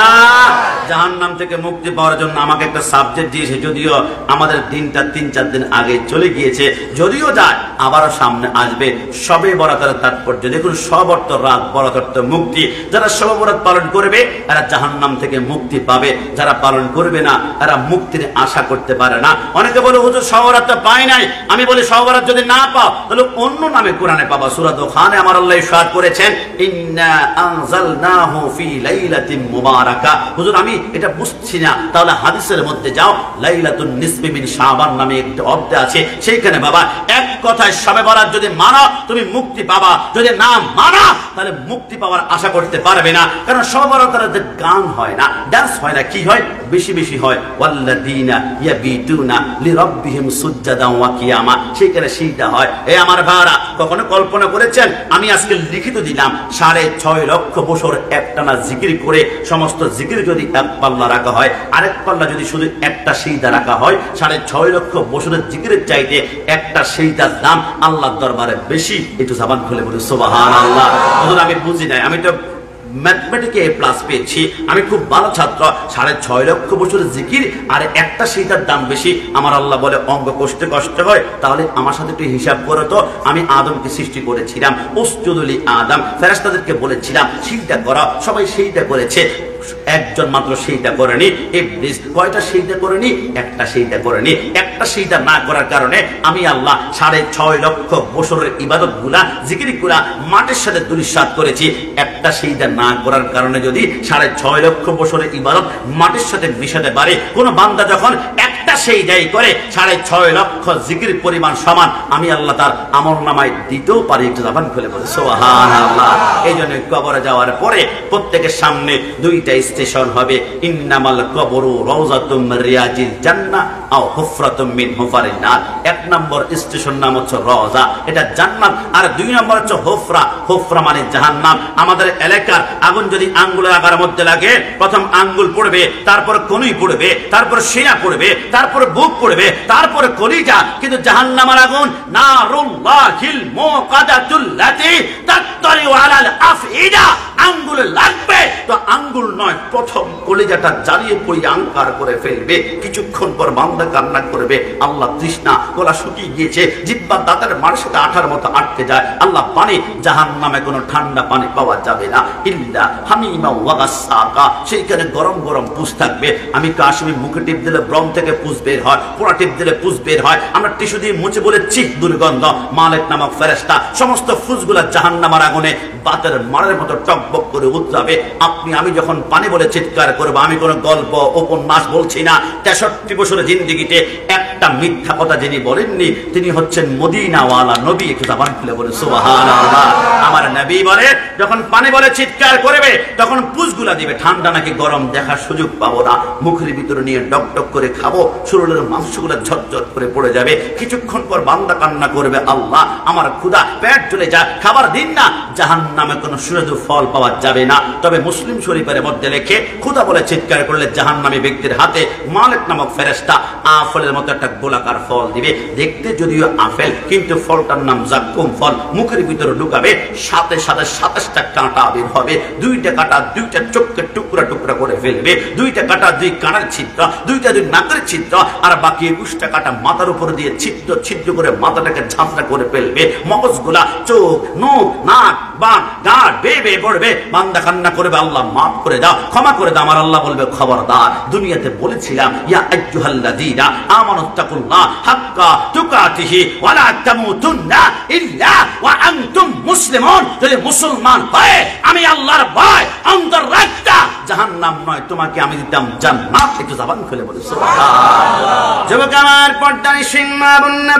A: জাহান্নাম থেকে মুক্তি পাওয়ার জন্য আমাকে একটা সাবজেক্ট দিয়েছে, যদিও আমাদের দিনটা 3-4 দিন আগে চলে গিয়েছে, যদিও যায় আবারও সামনে আসবে। শবে বরাতের তাৎপর্য দেখুন, শব অর্থ রাত, বরাত অর্থ মুক্তি। যারা শবে বরাত পালন করবে এরা জাহান্নাম থেকে মুক্তি পাবে, যারা পালন করবে না এরা মুক্তির আশা করতে পারে না। অনেকে বলে হুজুর শবে বরাত তো পাই নাই। আমি বলি শবে বরাত যদি না পাও তাহলে অন্য নামে কোরআনে পাবা। সূরা দুখানে আমার আল্লাহ ইরশাদ করেছেন, ইন্না আনজালনাহু ফি লাইলাতিন মুবারাকা। হুজুর আমি এটা বুঝছি না, তাহলে হাদিসের মধ্যে যাও, লাইলাতুন নিসফি মিন শাবান নামে একটা অধ্যায় আছে, সেইখানে বাবা এক কথায় শবে বরাত যদি মানো তুমি মুক্তি পাবা, যদি না মানো তাহলে মুক্তি পাওয়ার আশা করতে পারবে না। কারণ শবে বরাতের গান হয় না, ডান্স হয় না, কি হয় বেশি বেশি হয়, ওয়াল্লাযিনা ইয়াবিতুনা লিরাব্বিহিম সুজদান ওয়া কিয়ামা, সেইখানে সেইটা হয়। এই আমার ভাইরা, কখনো কল্পনা করেছেন আমি আজকে লিখিত দিলাম 6.5 লক্ষ বছর একটানা জিকির করে সমস্ত জিকির যদি এক পাল্লা রাখা হয়, আরেক পাল্লা যদি শুধু একটা সিজদা রাখা হয়, 6.5 লক্ষ বছরের জিকিরের চাইতে একটা সিজদার দাম আল্লাহর দরবারে বেশি। একটু জবান খুলে বলি সুবহানাল্লাহ। হুজুর আমি বুঝি নাই, আমি তো ম্যাথমেটিকে A+ পেয়েছি, আমি খুব ভালো ছাত্র, 6.5 লক্ষ বছরের জিকির আর একটা সিজদার দাম বেশি। আমার আল্লাহ বলে অঙ্গ কষ্ট হয়, তাহলে আমার সাথে একটু হিসাব করো তো। আমি আদমকে সৃষ্টি করেছিলাম, উসজুদু লি আদম, ফেরেশতাদেরকে বলেছিলাম সিজদা করো, সবাই সিজদা করেছে, একজন মাত্র সিজদা করেনি ইবলিস। কয়টা সিজদা করেনি? একটা সিজদা করেনি। একটা সিজদা না করার কারণে আমি আল্লাহ 6.5 লক্ষ বছরের ইবাদতগুলা, জিকিরগুলা মাটির সাথে ধূলিসাৎ করেছি। একটা সিজদা না করার কারণে যদি 6.5 লক্ষ বছরের ইবাদত মাটির সাথে মিশাতে পারে, কোন বান্দা যখন একটা সিজদাই করে 6.5 লক্ষ জিকির পরিমাণ সমান আমি আল্লাহ তার আমলনামায় দিতেও পারি। একটু জবান খুলে বলে সুবহানাল্লাহ। এই জন্য কবরে যাওয়ার পরে প্রত্যেকের সামনে 2টা স্টেশন হবে, ইন্নামাল কবরু রাউযাতুম মিন রিয়াজিল জান্নাহ আও হুফরাতুম মিন হুফারিন নার। 1 নম্বর স্টেশন নাম হচ্ছে রওজা, এটা জান্নাত, আর 2 নম্বর হচ্ছে হুফরা। হুফরা মানে জাহান্নাম। আমাদের এলাকার আগুন যদি আঙ্গুলের আগার মধ্যে লাগে, প্রথম আঙ্গুল পড়বে, তারপর কনুই পড়বে, তারপর সিনা পড়বে, তারপর বুক পড়বে, তারপর কলিজা। কিন্তু জাহান্নামের আগুন নারুল্লাহিল মুকাদাতুল্লাতি তাত্তারিউ আলাল আফইদা, আঙ্গুলে লাগবে তো আঙ্গুল নয়, প্রথম কলিজাটা জ্বালিয়ে পড়ি আঙ্কার করে ফেলবে। কিছুক্ষণ পর বান্দা কান্না করবে, আল্লাহ তৃষ্ণা, গলা শুকিয়ে গিয়েছে, জিহ্বা দাঁতের মার সাথে আঠার মতো আটকে যায়। আল্লাহ পানি, জাহান্নামে কোনো ঠান্ডা পানি পাওয়া যাবে না, ইল্লা হামিমা ওয়া গাসসাকা, সেইখানে গরম গরম পুষ থাকবে। আমি কাশমি মুখে টিপ দিলে ব্রণ থেকে পুষ বের হয়, পোড়া টিপ দিলে পুষ বের হয়। আমরা টিস্যু দিয়ে মুছে বলে চিক দুর্গন্ধ। মালিক নামক ফেরেশতা সমস্ত ফুসগুলা জাহান্নামের আগুনে বাতের মারের মতো টকবক করে উতরাবে। আপনি আমি যখন পানি বলে চিৎকার করবো, আমি কোনো গল্প উপন্যাস বলছি না। 63 বছরের জিন্দেগিতে একটা একটা মিথ্যা কথা যিনি বলেননি তিনি হচ্ছেন মদিনাওয়ালা নবী। একটু জবান খুলে বলে সুবহানাল্লাহ। আমার নবী বলে যখন পানি বলে চিৎকার করবে তখন পুষগুলা দিবে, ঠান্ডা নাকি গরম দেখার সুযোগ পাবো না, মুখের ভিতরে নিয়ে ডক ডক করে খাবো, শরীরের মাংসগুলো ঝরঝর করে পড়ে যাবে। কিছুক্ষণ পর বান্দা কান্না করবে, আল্লাহ আমার ক্ষুধা, পেট চলে যা, খাবার দিন না। জাহান্নামে কোনো সুস্বাদু ফল পাওয়া যাবে না। তবে মুসলিম শরীফের মধ্যে লেখে ক্ষুধা বলে চিৎকার করলে জাহান্নামী ব্যক্তির হাতে মালিক নামক ফেরেশতা আপেলের মতো একটা গোলাকার ফল দিবে, দেখতে যদিও আপেল কিন্তু ফলটার নাম জাক্কুম ফল। মুখের ভিতরে ঢুকাবে, সাথে সাথে 27টা কাঁটা বের হবে, 2টা কাঁটা 2টা চোখকে টুকরা টুকরা করে ফেলবে, 2টা কাঁটা 2 কানের ছিদ্র, 2টা 2 নাকের ছিদ্র, আর বাকি 21টা কাঁটা মাথার উপর দিয়ে ছিদ্র ছিদ্র করে মাথাটাকে ঝাঁঝরা করে ফেলবে। মগজগুলা, চোখ, মুখ, নাক, বান, গাঁট বেয়ে বেয়ে পড়বে। বান্দা কান্না করবে, আল্লাহ মাফ করে দাও, ক্ষমা করে দাও। আমার আল্লাহ বলবে, খবরদার, দুনিয়াতে বলেছিলাম ইয়া আইয়ুহাল্লাযীনা আমানুত্তাকুল্লাহ হাক্কা তুকাতিহি ওয়া লা তামুতুন্না ইল্লা ওয়া আনতুম মুসলিমুন। যদি মুসলমান হয় আমি আল্লাহর ভয় অন্তর রাখতা, জাহান্নাম নয় তোমাকে আমি দিতাম জান্নাত। একটু জবান খুলে বলে সুবহানাল্লাহ। যুবক আমার, পর্দার সিংমা বন্যা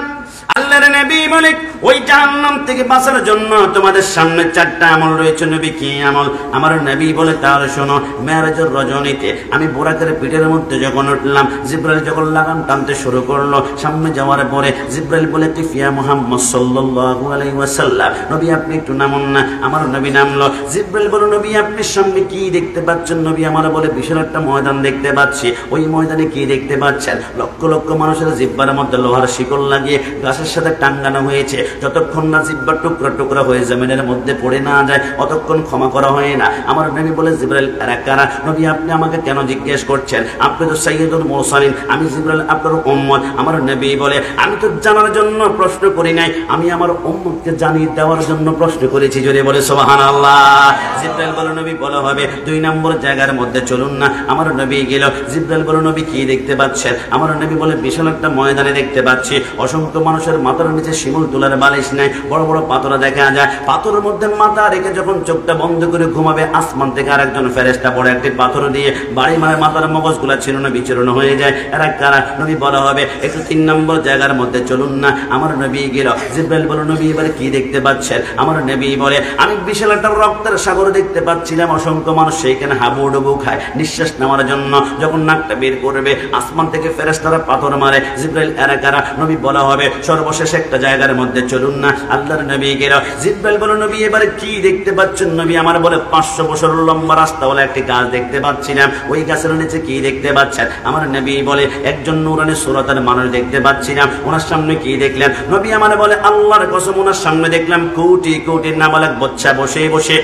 A: আল্লাহর নবী বলে ওই জাহান্নাম থেকে বাঁচার জন্য তোমাদের সামনে 4টা আমল রয়েছে। নবী কি আমল? আমার নবী বলে তাহলে শোনো। মেরাজের রজনীতে আমি বোরাকের পিঠের মধ্যে যখন উঠলাম, জিবরাইল যখন লাগাম টানতে শুরু করলো, সামনে যাওয়ার পরে জিবরাইল বলে কিফিয়া মুহাম্মদ সাল্লাল্লাহু আলাইহি ওয়াসাল্লাম, নবী আপনি একটু নামুন না। আমার নবী নামলো। জিবরাইল বলে, নবী আপনি সামনে কি দেখতে পাচ্ছেন? নবী আমার বলে, বিশাল একটা ময়দান দেখতে পাচ্ছি। ওই ময়দানে কি দেখতে পাচ্ছেন? লক্ষ লক্ষ মানুষের জিহ্বার মধ্যে লোহার শিকল লাগিয়ে গাছের সাথে টাঙ্গানো হয়েছে। যতক্ষণ না জিহ্বা টুকরা টুকরা হয়ে জমিনের মধ্যে পড়ে না যায় অতক্ষণ ক্ষমা করা হয় না। আমার নবী বলে, জিবরাইল এরা কারা? নবী আপনি আমাকে কেন জিজ্ঞেস করছেন? আপনি তো সাইয়্যিদুল মুরসালিন, আমি জিবরাইল আপনার উম্মত। আমার নবী বলে, আমি তো জানার জন্য প্রশ্ন করি নাই, আমি আমার উম্মতকে জানিয়ে দেওয়ার জন্য প্রশ্ন করেছি। জোরে বলে সুবহানাল্লাহ। জিবরাইল বলে, নবী বলা হবে 2 নম্বর জায়গার মধ্যে চলুন না। আমার নবী গেল। জিবরাইল বলে, নবী কি দেখতে পাচ্ছেন? আমার নবী বলে, বিশাল একটা ময়দানে দেখতে পাচ্ছি। অসংখ্য মানুষের মাথার নিচে শিমুল তোলার বালিশ নাই, বড় বড় পাথর দেখা যায়। পাথরের মধ্যে মাথা রেখে যখন চোখটা বন্ধ করে ঘুমাবে, আসমান থেকে আরেকজন ফেরেশতা বড় একটি পাথর দিয়ে বাড়ি মারে মাথার মগজগুলা ছিন্ন বিচূর্ণ হয়ে যায়। এরা কারা? নবী বলা হবে একটু 3 নম্বর জায়গার মধ্যে চলুন না। আমার নবী গেল। জিবরাইল বলে, নবী এবারে কি দেখতে পাচ্ছেন? আমার নবী বলে, আমি বিশাল একটা রক্তের সাগর দেখতে পাচ্ছিলাম। অসংখ্য মানুষ সেইখানে হাবুডুবু খায় নিঃশ্বাস নেওয়ার জন্য। যখন নাকটা বের করবে, আসমান থেকে ফেরেশতারা পাথর মারে। জিবরাইল এরা কারা? নবী বলা হবে সর্বশেষ একটা জায়গার মধ্যে চলুন না। আল্লাহর নবী গেল। জিবরাইল বলে, নবী এবারে কি দেখতে পাচ্ছেন? নবী আমার বলে, 500 বছর লম্বা রাস্তাওয়ালা একটি গাছ দেখতে পাচ্ছিলাম। ওই গাছের নিচে কি দেখতে পাচ্ছেন? আমার নবী বলে, একজন নূরানী সুরাতের মানুষ দেখতে পাচ্ছিলাম। ওনার সামনে কি দেখলেন? নবী আমার বলে, আল্লাহর কসম ওনার সামনে দেখলাম কোটি কোটি নাবালক বাচ্চা বসে বসে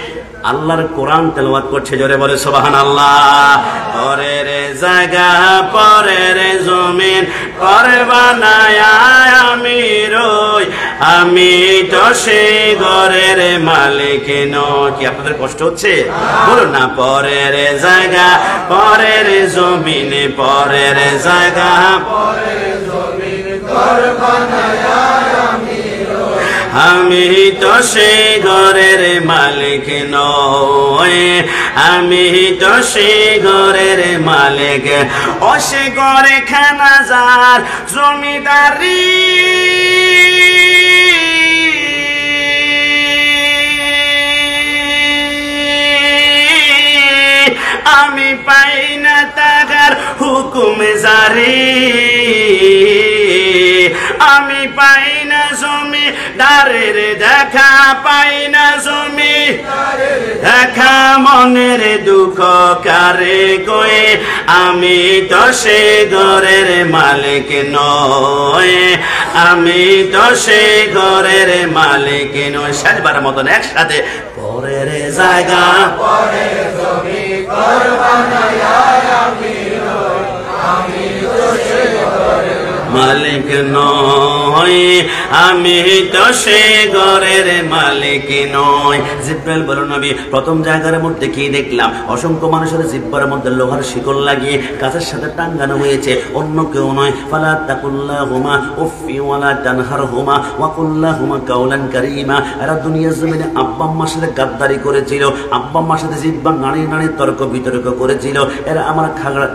A: আল্লাহর কোরআন তেলাওয়াত করছে। জোরে বলে সুবহানাল্লাহ। পরের জায়গা পরের জমিন পরে বানায়া আমি রই, আমি তো সেই ঘরের মালিক নই। কি আপনাদের কষ্ট হচ্ছে? বলুন না, পরের জায়গা পরের জমিন পরের জায়গা পরের জমিন ঘর বানায়া আমি তো সেই ঘরের মালিক নই, আমি তো সেই ঘরের মালিক। ও সে ঘরে খানা যার জমিদারি, আমি পাই না তাহার হুকুম জারি, আমি পাই না জমি দারের দেখা, পাই না জমি দেখা, মনের দুঃখ কারে কয়ে, আমি তো সে ঘরের মালিক নই, আমি তো সে ঘরের মালিক নই। শেষবার মতন একসাথে, পরের জায়গা পরের জমি ঘর বানায়া আমি রই, আমি তো সে ঘরের মালিক নই, আমি তো সে ঘরের মালিক নই। জিবরাইল বলল, নবী প্রথম জায়গার মধ্যে কি দেখলাম? অসংখ্য মানুষের জিহ্বার মধ্যে লোহার শিকল লাগিয়ে কাছের সাথে টাঙ্গানো হয়েছে, অন্য কেউ নয়। ফালা তাকুল্লাহুমা উফি ওয়ালা তানহারহুমা ওয়া কুল্লাহুমা কাওলান কারীমা। এরা দুনিয়ার জমিনে আব্বা আম্মার সাথে গাদ্দারি করেছিল, আব্বা আম্মার সাথে জিহ্বা নাড়িয়ে নাড়িয়ে তর্ক বিতর্ক করেছিল। এরা আমার খাগড়া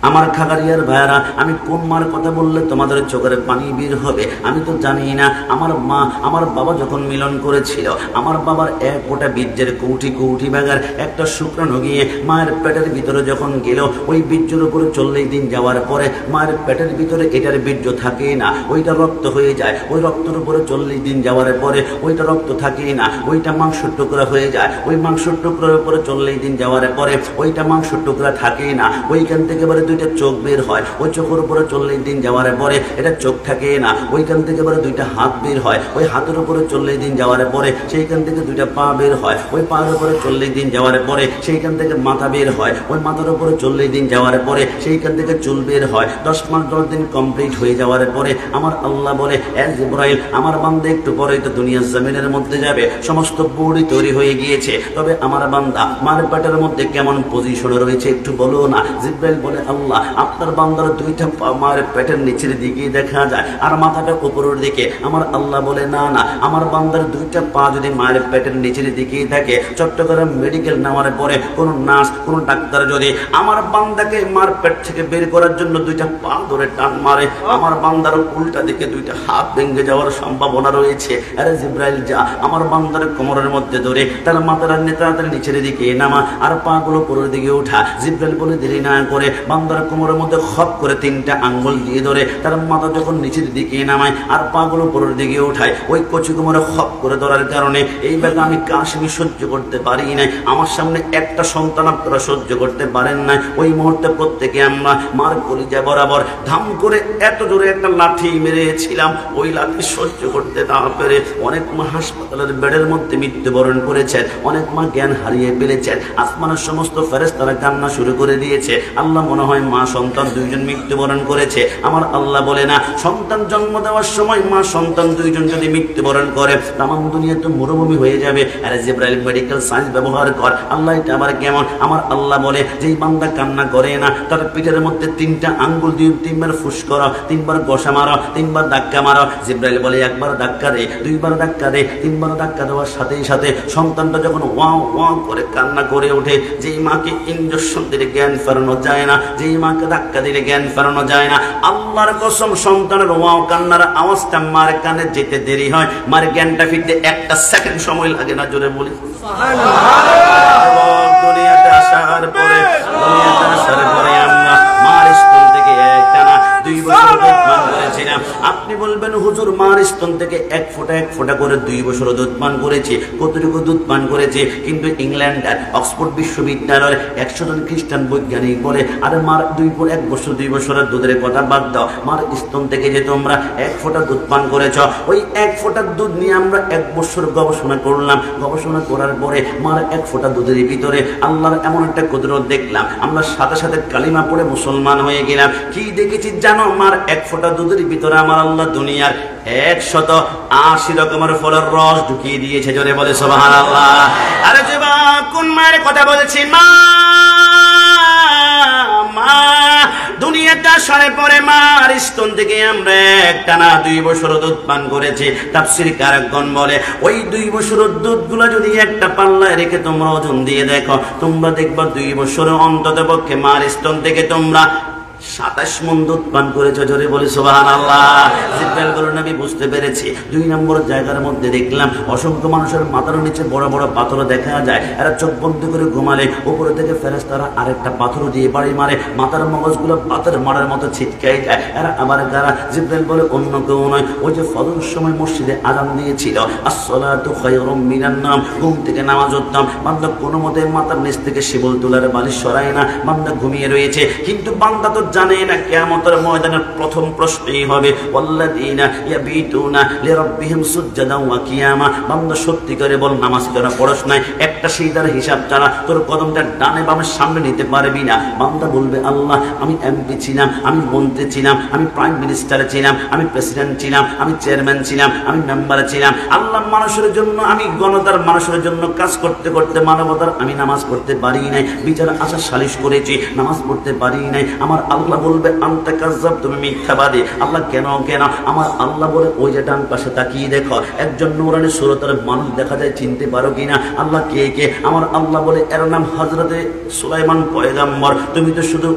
A: আমার খাগারিয়ার ভাইয়ারা, আমি কোন মার কথা বললে তোমাদের চোখের পানি বের হবে আমি তো জানি না। আমার মা আমার বাবা যখন মিলন করেছিল, আমার বাবার এক ফোঁটা বীর্যের কৌটি কৌটি ভাগার একটা শুক্রাণু গিয়ে মায়ের পেটের ভিতরে যখন গেল, ওই বীর্যের উপরে 40 দিন যাওয়ার পরে মায়ের পেটের ভিতরে এটার বীর্য থাকে না, ওইটা রক্ত হয়ে যায়। ওই রক্তের উপরে 40 দিন যাওয়ার পরে ওইটা রক্ত থাকে না, ওইটা মাংসের টুকরা হয়ে যায়। ওই মাংসের টুকরার উপরে 40 দিন যাওয়ার পরে ওইটা মাংসের টুকরা থাকে না, ওইখান থেকে এবারে দুইটা চোখ বের হয়। ওই চোখের উপরে 40 দিন যাওয়ার পরে এটা চোখ থাকে না, ওইখান থেকে এবারে দুইটা হাত বের হয়। ওই হাতের উপরে 40 দিন যাওয়ার পরে সেইখান থেকে দুইটা পা বের হয়। ওই পায়ের উপরে 40 দিন যাওয়ার পরে সেইখান থেকে মাথা বের হয়। ওই মাথার উপরে 40 দিন যাওয়ার পরে সেইখান থেকে চুল বের হয়। 10 মাস 10 দিন কমপ্লিট হয়ে যাওয়ার পরে আমার আল্লাহ বলে, জিবরাইল আমার বান্দা একটু পরেই তো দুনিয়ার জমিনের মধ্যে যাবে, সমস্ত বডি তৈরি হয়ে গিয়েছে, তবে আমার বান্দা মার পেটের মধ্যে কেমন পজিশনে রয়েছে একটু বলো না। জিবরাইল বলে, আল্লাহ আপনার বান্দার দুইটা পা মার পেটের নিচের দিকে দেখা যায় আর মাথাটা উপরের দিকে। আমার আল্লাহ বলে, না না, আমার বান্দার দুইটা পা যদি মায়ের পেটের নিচের দিকে থাকে, চট্টগ্রাম মেডিকেল নেওয়ার পরে কোনো নার্স কোনো ডাক্তার যদি আমার বান্দাকে মার পেট থেকে বের করার জন্য দুইটা পা ধরে টান মারে, আমার বান্দার উল্টা দিকে দুইটা হাত ভেঙে যাওয়ার সম্ভাবনা রয়েছে। আরে জিবরাইল যা, আমার বান্দার কোমরের মধ্যে ধরে তার মাথার তাড়াতাড়ি নিচের দিকে নামা আর পা গুলো উপরের দিকে ওঠা। জিবরাইল বলে, দেরি না করে বান্দার কোমরের মধ্যে খপ করে 3টা আঙ্গুল দিয়ে ধরে তার মাথা যখন নিচের দিকে নামায় আর পা গুলো উপরের দিকে ওঠায়, ওই কচি কোমরে খপ করে ধরার কারণে এই বেলা আমি কাশমি সহ্য করতে পারি নাই। আমার সামনে একটা সন্তান আপনারা সহ্য করতে পারেন না। ওই মুহূর্তে প্রত্যেকে আমরা মার কলিজা বরাবর ধাম করে এত জোরে একটা লাঠি মেরেছিলাম, ওই লাঠি সহ্য করতে না পেরে অনেক মা হাসপাতালের বেডের মধ্যে মৃত্যুবরণ করেছেন, অনেক মা জ্ঞান হারিয়ে ফেলেছেন। আসমানের সমস্ত ফেরেশতারা কান্না শুরু করে দিয়েছে। আল্লাহ মনে হয় মা সন্তান 2জন মৃত্যুবরণ করেছে। আমার আল্লাহ বলে, না, সন্তান জন্ম দেওয়ার সময় মা সন্তান 2জন যদি মৃত্যুবরণ করে তাম দুনিয়া তো মরুভূমি হয়ে যাবে। আরে জিবরাইল মেডিকেল সায়েন্স ব্যবহার কর। আল্লাহ এটা আবার কেমন? আমার আল্লাহ বলে, যেই বান্দা কান্না করে না তার পিঠের মধ্যে 3টা আঙ্গুল দিয়ে 3বার ফুস করো, 3বার গোসা মারো, 3বার ধাক্কা মারো। জিবরাইল বলে, 1বার ধাক্কা দে, 2বার ধাক্কা দে, 3বার ধাক্কা দেওয়ার সাথে সাথে সন্তানটা যখন ওয়াও ওয়াও করে কান্না করে ওঠে, যেই মাকে ইঞ্জেকশন দিলে জ্ঞান ফেরানো যায় না, যেই মাকে ধাক্কা দিলে জ্ঞান ফেরানো যায় না, আল্লাহর কসম সন্তানের ওয়াও কান্নার আওয়াজটা মার কানে যেতে দেরি হয়, মার জ্ঞানটা ফিরতে 1 সেকেন্ড সময় লাগে না। জোরে বলি দুনিয়াতে আসার পরে আমরা মার স্তন থেকে একটানা 2 বছর দুধ পান করেছিলাম। আপনি বলবেন, হুজুর মার স্তন থেকে এক ফোঁটা করে 2 বছর দুধ পান করেছি, কতটুকু দুধ পান করেছে? কিন্তু ইংল্যান্ডের অক্সফোর্ড বিশ্ববিদ্যালয়ের 100 জন খ্রিস্টান বৈজ্ঞানিক বলে, আরে মার 1 বছর 2 বছরের দুধের কথা বাদ দাও, মার স্তন থেকে যে তোমরা 1 ফোঁটা দুধ পান করেছ, ওই 1 ফোঁটা দুধ নিয়ে আমরা 1 বছর গবেষণা করলাম। গবেষণা করার পরে মার 1 ফোঁটা দুধের ভিতরে আল্লাহর এমন একটা কুদরত দেখলাম, আমরা সাথে সাথে কালিমা পড়ে মুসলমান হয়ে গেলাম। কি দেখেছি জানো? মার 1 ফোঁটা দুধের ভিতরে আমার আল্লাহ দুনিয়ার 180 রকমের ফলের রস ঢুকিয়ে দিয়েছে। জোরে বলে সুবহানাল্লাহ। আরে যুবা, কোন মায়ের কথা বলেছি? মা দুনিয়াতে আসার পরে মার স্তন থেকে আমরা একটানা 2 বছর দুধ পান করেছি। তাফসীর কারকগণ বলে, ওই 2 বছরের দুধগুলো যদি একটা পাল্লায় রেখে তোমরা ওজন দিয়ে দেখো, তোমরা দেখবা 2 বছরে অন্তত পক্ষে মার স্তন থেকে তোমরা 27 মণ দুধ পান করেছে। জোরে বলি সুবহানাল্লাহ। জিবরাইল বলেন, আমি বুঝতে পেরেছি। 2 নম্বর জায়গার মধ্যে দেখলাম অসংখ্য মানুষের মাথার নিচে বড় বড় পাথর দেখা যায়। এরা চোখ বন্ধ করে ঘুমালে উপরে থেকে ফেরেশতারা আরেকটা পাথর দিয়ে বাড়ি মারে, মাথার মগজগুলো পাথর মারার মতো ছিটকাই যায়। এরা আবার কারা? জিবরাইল বলে, অন্য কেউ নয়, ওই যে ফজরের সময় মসজিদে আযান দিয়েছিল, আসসালাতু খায়রুম মিনান নাম, ঘুম থেকে নামাজ পড়তাম, বান্দা কোনো মতে মাথার নিচ থেকে শিবল তোলার বালিশ সরায় না, বান্দা ঘুমিয়ে রয়েছে। কিন্তু বান্দা তো জানে না কিয়ামতের ময়দানের প্রথম প্রশ্নই হবে, ওয়াল্লাযীনা ইয়াবিতুনা লিরাব্বিহিম সুজদান ওয়া কিয়ামা। বান্দা সত্যি করে বল, নামাজ কেন পড়ছ না? একটা সিজদার হিসাব ছাড়া তোর কদমটা ডানে বামে সামনে নিতে পারবি না। বান্দা বলবে, আল্লাহ আমি এমপি ছিলাম, আমি মন্ত্রী ছিলাম, আমি প্রাইম মিনিস্টার ছিলাম, আমি প্রেসিডেন্ট ছিলাম, আমি চেয়ারম্যান ছিলাম, আমি মেম্বার ছিলাম। আল্লাহ মানুষের জন্য, আমি গণতার মানুষের জন্য কাজ করতে করতে মানবতার আমি নামাজ পড়তে পারি নাই, বিচার আচার সালিশ করেছি, নামাজ পড়তে পারি নাই। আমার আল্লাহ বলবে, আনতা কাযযাব, তুমি মিথ্যাবাদী। আল্লাহ কেন? আমার আল্লাহ বলে, ওই যে ডান পাশে তাকিয়ে দেখো, একজন নূরানি সুরতের মানুষ দেখা যায়, চিনতে পারো কিনা? আল্লাহ কে কে? আমার আল্লাহ বলে এর নাম হযরতে সুলাইমান পয়গম্বর। তুমি তো শুধু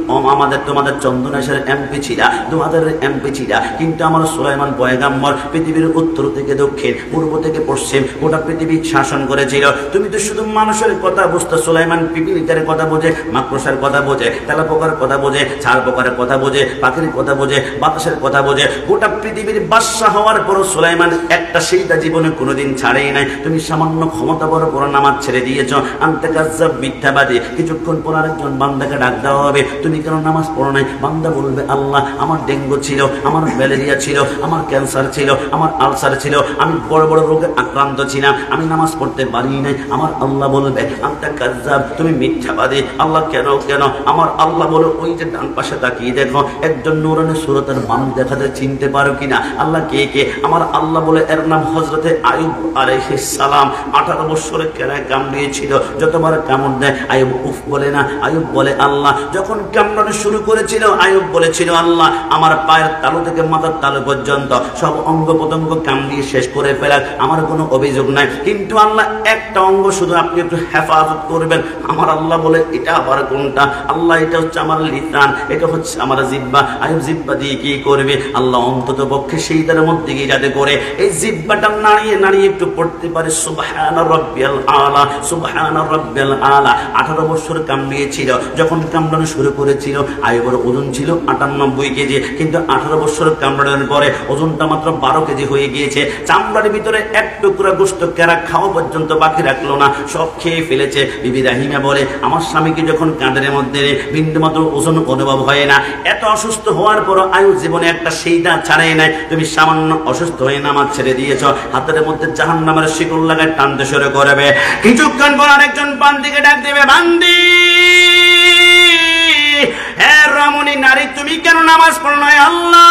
A: তোমাদের চন্দনেশের এমপি ছিলা, তোমাদের এমপি ছিলা, কিন্তু আমার সুলাইমান পয়গম্বর পৃথিবীর উত্তর থেকে দক্ষিণ, পূর্ব থেকে পশ্চিম গোটা পৃথিবী শাসন করেছিল। তুমি তো শুধু মানুষের কথা বুঝতে, সুলাইমান পিপিলিকার কথা বোঝে, মাকড়সার কথা বোঝে, তেলাপোকার কথা বোঝে, ছাড় পোকার কথা বোঝে, পাখির কথা বোঝে, বাতাসের কথা বোঝে। গোটা পৃথিবীর বাদশা হওয়ার পর সুলাইমান একটা সেইটা জীবনে কোনোদিন ছাড়েই নাই। তুমি সামান্য ক্ষমতা বড় পর নামাজ ছেড়ে দিয়েছ, আনতে কাজ্জাব মিথ্যাবাদী। কিছুক্ষণ পর আরেকজন বান্দাকে ডাক দেওয়া হবে, তুমি কেন নামাজ পড়ো নাই? বান্দা বলবে, আল্লাহ আমার ডেঙ্গু ছিল, আমার ম্যালেরিয়া ছিল, আমার ক্যান্সার ছিল, আমার আলসার ছিল, আমি বড় বড় রোগে আক্রান্ত ছিলাম, আমি নামাজ পড়তে পারি নাই। আমার আল্লাহ বলবে, আনতে কাজ্জাব, তুমি মিথ্যাবাদী। আল্লাহ কেন কেন? আমার আল্লাহ বলে, ওই যে ডান পাশে তাকিয়ে দেখো, একজন নূরানী সুরতের মানুষ দেখাতে, চিনতে পারো কিনা? আল্লাহ কে কে? আমার আল্লাহ বলে, এর নাম হযরতে আইয়ুব আলাইহিস সালাম। 18 বছরের কেরায় কামড়িয়েছিল, যতবার কামড় দেয় আইয়ুব উফ বলে না, আইয়ুব বলে আল্লাহ। যখন কামড়ানো শুরু করেছিল, আইয়ুব বলেছিল, আল্লাহ আমার পায়ের তালু থেকে মাথার তালু পর্যন্ত সব অঙ্গ প্রত্যঙ্গ কামড়িয়ে শেষ করে ফেলাক, আমার কোনো অভিযোগ নাই, কিন্তু আল্লাহ একটা অঙ্গ শুধু আপনি একটু হেফাজত করবেন। আমার আল্লাহ বলে, এটা আবার কোনটা? আল্লাহ, এটা হচ্ছে আমার লিসান, এটা হচ্ছে আমার জিহ্বা। আইয়ুব জিহ্বা দিয়ে কি করবে? আল্লাহ অন্তত পক্ষে সেইটার মধ্যে গিয়ে যাতে করে এই জিহ্বাটা নাড়িয়ে নাড়িয়ে একটু পড়তে পারে সুবহান রাব্বিয়াল আলা, সুবহান রাব্বিয়াল আলা। 18 বছর কামড়িয়েছিল। যখন কামড়ানো শুরু করেছিল, আইয়ুবের ওজন ছিল 98 কেজি, কিন্তু 18 বছর কামড়ানোর পরে ওজনটা মাত্র 12 কেজি হয়ে গিয়েছে। চামড়ার ভিতরে এক টুকরা গোশত কেরা খাওয়া পর্যন্ত বাকি রাখলো না, সব খেয়ে ফেলেছে। বিবি রাহিমা বলে, আমার স্বামীকে যখন কাঁধের মধ্যে বিন্দুমাত্র ওজন অনুভব হয় না। এত অসুস্থ হওয়ার পর আইয়ুব জীবনে একটা সেইটা ছাড়াই নাই। তুমি সামান্য অসুস্থ হয়ে নামাজ ছেড়ে দিয়েছ, হাতের মধ্যে জাহান্নামের শিকল লাগায় টানতে শুরু করবে। কিছুক্ষণ পর আরেকজন বান্দিকে ডাক দেবে, বান্দি, হ্যাঁ রমণী নারী, তুমি কেন নামাজ পড়ো না? আল্লাহ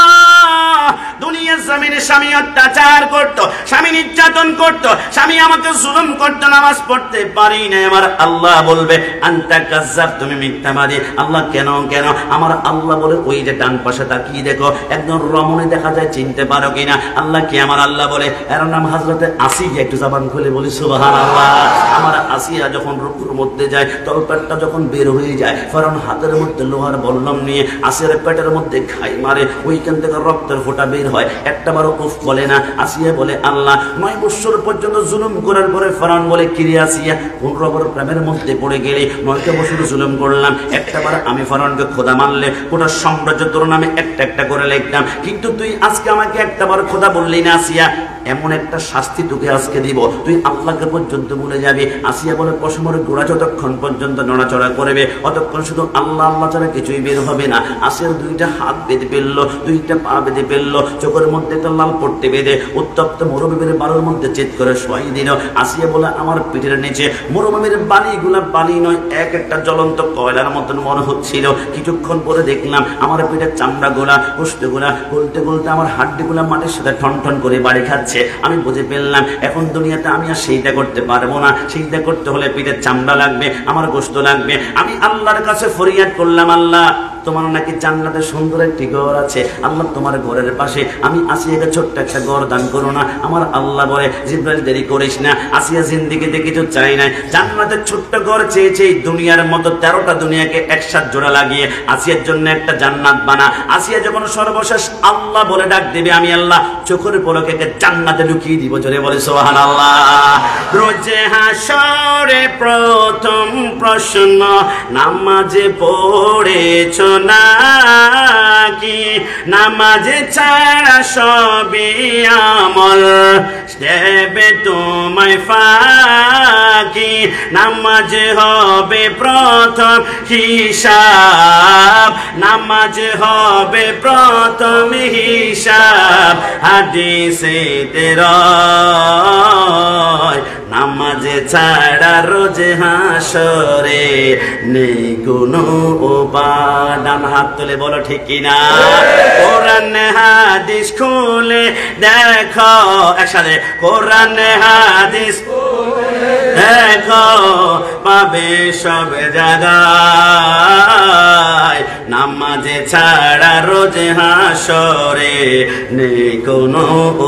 A: দুনিয়ার জমিনে স্বামী অত্যাচার করতো, স্বামী নির্যাতন করতো, স্বামী আমাকে জুলুম করতো, নামাজ পড়তে পারি না। আমার আল্লাহ বলবে, আনতা কাজ্জাব, তুমি মিথ্যাবাদী। আল্লাহ কেন কেন? আমার আল্লাহ বলে, ওই যে ডান পাশে তাকিয়ে দেখো, একজন রমণী দেখা যায়, চিনতে পারো কিনা? আল্লাহ কি? আমার আল্লাহ বলে, এর নাম হযরতে আসিয়া। একটু জবান খুলে বলি সুবহানাল্লাহ। আমার আসিয়া যখন রুকুর মধ্যে যায়, তলপেটটা যখন বের হয়ে যায়, ফেরাউন হাতের মধ্যে লোহার বল্লম নিয়ে আসিয়ার পেটের মধ্যে খাই মারে, ওইখান থেকে রক্তের ফোঁটা বের হয়, একটাবারও উফ বলে না। আসিয়া বলে, আল্লাহ 9 বছর পর্যন্ত জুলুম করার পরে ফেরাউন বলে, কিরে আসিয়া, কোন রকমের প্রেমের মধ্যে পড়ে গেলে? 9টা বছর জুলুম করলাম, একটাবার আমি ফেরাউনকে খোদা মানলে গোটা সাম্রাজ্য তোর নামে একটা একটা করে লিখতাম, কিন্তু তুই আজকে আমাকে একটাবার খোদা বললি না। আসিয়া, এমন একটা শাস্তি তোকে আজকে দিব, তুই আল্লাহকে পর্যন্ত ভুলে যাবি। আসিয়া বলে, পশমের গোড়া যতক্ষণ পর্যন্ত নড়াচড়া করবে, অতক্ষণ শুধু আল্লাহ আল্লাহ ছাড়া কিছুই বের হবে না। আসিয়ার 2টা হাত বেঁধে ফেললো, 2টা পা বেঁধে ফেললো, চোখের মধ্যে একটা লাল পট্টি বেঁধে উত্তপ্ত মরুভূমির বালুর মধ্যে চেত করে শোয়াই দিল। আসিয়া বলে, আমার পিঠের নিচে মরুভূমির বালিগুলা বালি নয়, এক একটা জ্বলন্ত কয়লার মতন মনে হচ্ছিল। কিছুক্ষণ পরে দেখলাম আমার পিঠের চামড়া গোলা, গোশতগুলা গলতে গলতে আমার হাড্ডিগুলা মাটির সাথে ঠন ঠন করে বাড়ি খাচ্ছে। আমি বুঝে ফেললাম, এখন দুনিয়াতে আমি আর সেইটা করতে পারবো না। সেইটা করতে হলে পিঠের চামড়া লাগবে, আমার গোশত লাগবে। আমি আল্লাহর কাছে ফরিয়াদ করলাম, আল্লাহ তোমার নাকি জান্নাতে সুন্দর একটি ঘর আছে, আল্লাহ তোমার ঘরের পাশে আমি আসিয়াকে ছোট্ট একটা ঘর দান করো না। আমার আল্লাহ বলে, জিবরাইল দেরি করিস না, আসিয়া জিন্দিগিতে কিছু চাই নাই, জান্নাতের ছোট্ট ঘর চেয়েছে। দুনিয়ার মতো 13টা দুনিয়াকে একসাথে জোড়া লাগিয়ে আসিয়ার জন্য একটা জান্নাত বানা। আসিয়া যখন সর্বশেষ আল্লাহ বলে ডাক দেবে, আমি আল্লাহ চোখের পলকে জান্নাতে ঢুকিয়ে দিব। জোরে বলে সুবহানাল্লাহ। রোজে হাসরে প্রথম প্রশ্ন, নামাজে পড়েছো নাকি? নামাজে ছাড়া সবই আমল দেবে তোমায় ফাঁকি। নামাজে হবে প্রথম হিসাব, নামাজে হবে প্রথম হিসাব। হাদিসেতে রয়, নামাজে ছাড়া রোজে হাসরে নেই কোনো উপাদান। হাত তুলে বলো ঠিক কিনা? কোরআন হাদিস খুলে দেখো, একসাথে কোরআন হাদিস খুলে দেখো পাবে সব জায়গায়, নামাজে ছাড়া রোজ হাসরে নেই কোনো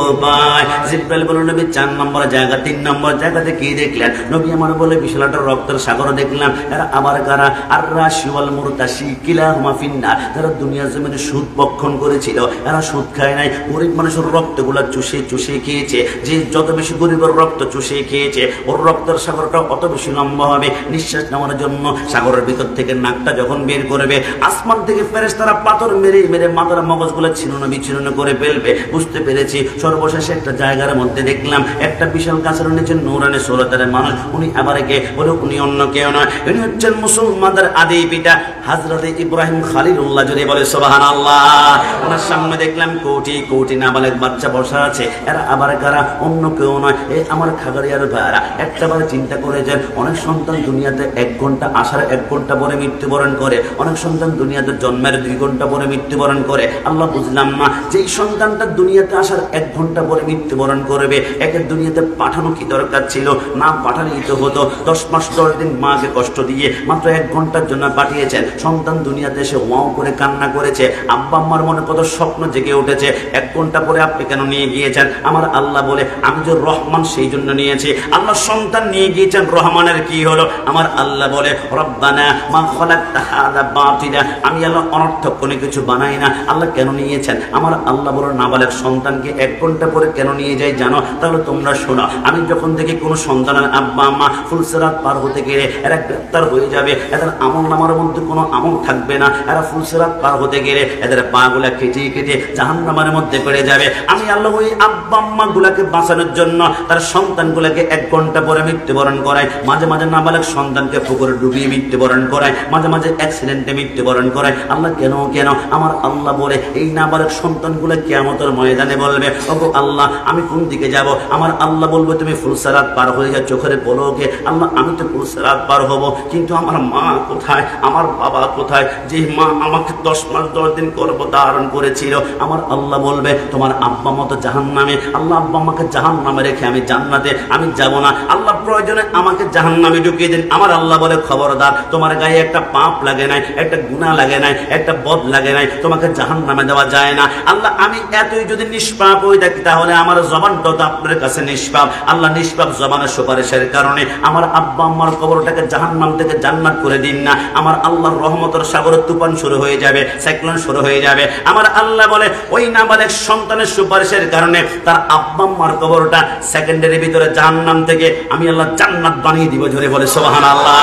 A: উপায়। জিব্রাইল বলল নবী 4 নম্বর জায়গা, 3 নম্বর জায়গাতে কি দেখলেন? নবী আমার বলে বিশালটা রক্তের সাগর দেখলাম। এরা আবার কারা? আর রাশি ওয়াল মুরতাশি কিলাহুমা ফিন্নার। যারা দুনিয়ার জমিনে সুদ বক্ষণ করেছিল, এরা সুদ খায় নাই, গরিব মানুষের রক্তগুলা চুষে চুষে খেয়েছে। যে যত বেশি গরিবের রক্ত চুষে খেয়েছে, ওর রক্তের সাগরটা অত বেশি লম্বা হবে। নিঃশ্বাস নেওয়ার জন্য সাগরের ভিতর থেকে নাকটা যখন বের করবে, আসমান থেকে ফেরেশতারা পাথর মেরে মেরে মাথার মগজগুলো ছিন্ন বিচ্ছিন্ন করে ফেলবে। বুঝতে পেরেছি। সর্বশেষে একটা জায়গার মধ্যে দেখলাম একটা বিশাল গাছের নিচে নূরানি সুরতের মানুষ। উনি আবার কে বলে? উনি অন্য কেউ নয়, উনি হচ্ছেন মুসলমানদের আদি পিতা হযরতে ইব্রাহিম খলিলুল্লাহ। যদি বলে সুবহানাল্লাহ। ওনার সামনে দেখলাম কোটি কোটি নাবালেগ বাচ্চা বসা আছে। এরা আবার কারা? অন্য কেউ নয়, এই আমার খাগড়িয়ার ভাইরা। একটাবার চিন্তা করে যান, অনেক সন্তান দুনিয়াতে 1 ঘন্টা আসার 1 ঘন্টা পরে মৃত্যুবরণ করে, অনেক সন্তান দুনিয়াতে জন্মের 2 ঘন্টা পরে মৃত্যুবরণ করে। আল্লাহ বুঝলাম না, যেই সন্তানটা দুনিয়াতে আসার 1 ঘন্টা পরে মৃত্যুবরণ করবে, একে দুনিয়াতে পাঠানো কি দরকার ছিল? না পাঠালেই তো হতো। 10 মাস 10 দিন মাকে কষ্ট দিয়ে মাত্র 1 ঘন্টার জন্য পাঠিয়েছেন। সন্তান দুনিয়াতে এসে ওয়াও করে কান্না করেছে। আব্বা আম্মার মনে কত স্বপ্ন জেগে উঠেছে। 1 ঘন্টা পরে আপনি কেন নিয়ে গিয়েছেন? আমার আল্লাহ বলে আমি যে রহমান সেই জন্য নিয়েছি। আল্লাহ সন্তান নিয়ে গিয়েছেন, রহমানের কি হলো? আমার আল্লাহ বলে রব্বানা মা খালাকতা হাযা বাতিলা। আমি আল্লাহ অনর্থক কোনো কিছু বানাই না। আল্লাহ কেন নিয়েছেন? আমার আল্লাহ বলে নাবালেগ সন্তানকে 1 ঘন্টা পরে কেন নিয়ে যায় জানো? তাহলে তোমরা শোনো। আমি যখন থেকে কোনো সন্তানের আব্বা আম্মা ফুলসিরাত পার হতে গেলে এরা গ্রেফতার হয়ে যাবে, এদের আমল নামার মধ্যে কোনো আমল থাকবে না। এরা ফুলসিরাত পার হতে গেলে এদের পা গুলা কেটে কেটে জাহান্নামের মধ্যে পড়ে যাবে। আমি আল্লাহ ওই আব্বা আম্মা গুলাকে বাঁচানোর জন্য তার সন্তান গুলাকে 1 ঘন্টা পরে মৃত্যুবরণ করায়। মাঝে মাঝে নাবালেগ সন্তানকে পুকুরে ডুবিয়ে মৃত্যুবরণ করায়, মাঝে মাঝে অ্যাক্সিডেন্টে মৃত্যুবরণ করায়। আল্লাহ কেন কেন? আমার আল্লাহ বলে এই নাবালেগ সন্তানগুলো কিয়ামতের ময়দানে বলবে, ওগো আল্লাহ আমি কোন দিকে যাব? আমার আল্লাহ বলবে তুমি ফুলসিরাত পার হয়ে যাও চোখের পলকে। আল্লাহ আমি তো ফুলসিরাত পার হব, কিন্তু আমার মা কোথায়? আমার বাবা কোথায়? যে মা আমাকে 10 মাস 10 দিন গর্ভধারণ করেছিল। আমার আল্লাহ বলবে তোমার আব্বা মা তো জাহান্নামে। আল্লাহ আব্বা আমাকে জাহান্নামে রেখে আমি জান্নাতে আমি যাব না। আল্লাহ প্রয়োজনে আমাকে জাহান্নামে ঢুকিয়ে দিন। আমার আল্লাহ বলে খবরদার, তোমার গায়ে একটা পাপ লাগে নাই, একটা গুনাহ লাগে নাই, একটা বদ লাগে নাই, তোমাকে জাহান্নামে দেওয়া যায় না। আল্লাহ আমি এতই যদি নিষ্পাপ হয়ে থাকি তাহলে আমার জবানটা তো আপনার কাছে নিষ্পাপ। আল্লাহ নিষ্পাপ জবানের সুপারিশের কারণে আমার আব্বা আম্মার কবরটাকে জাহান্নাম থেকে জান্নাত করে দিন না। আমার আল্লাহর রহমতের সাগরের তুফান শুরু হয়ে যাবে, সাইক্লোন শুরু হয়ে যাবে। আমার আল্লাহ বলে ওই নাবালেগ সন্তানের সুপারিশের কারণে তার আব্বা আম্মার কবরটা সেকেন্ডের ভিতরে জাহান্নাম থেকে আমি আল্লাহ জান্নাত বানিয়ে দিব। জোরে বলে সুবহানাল্লাহ।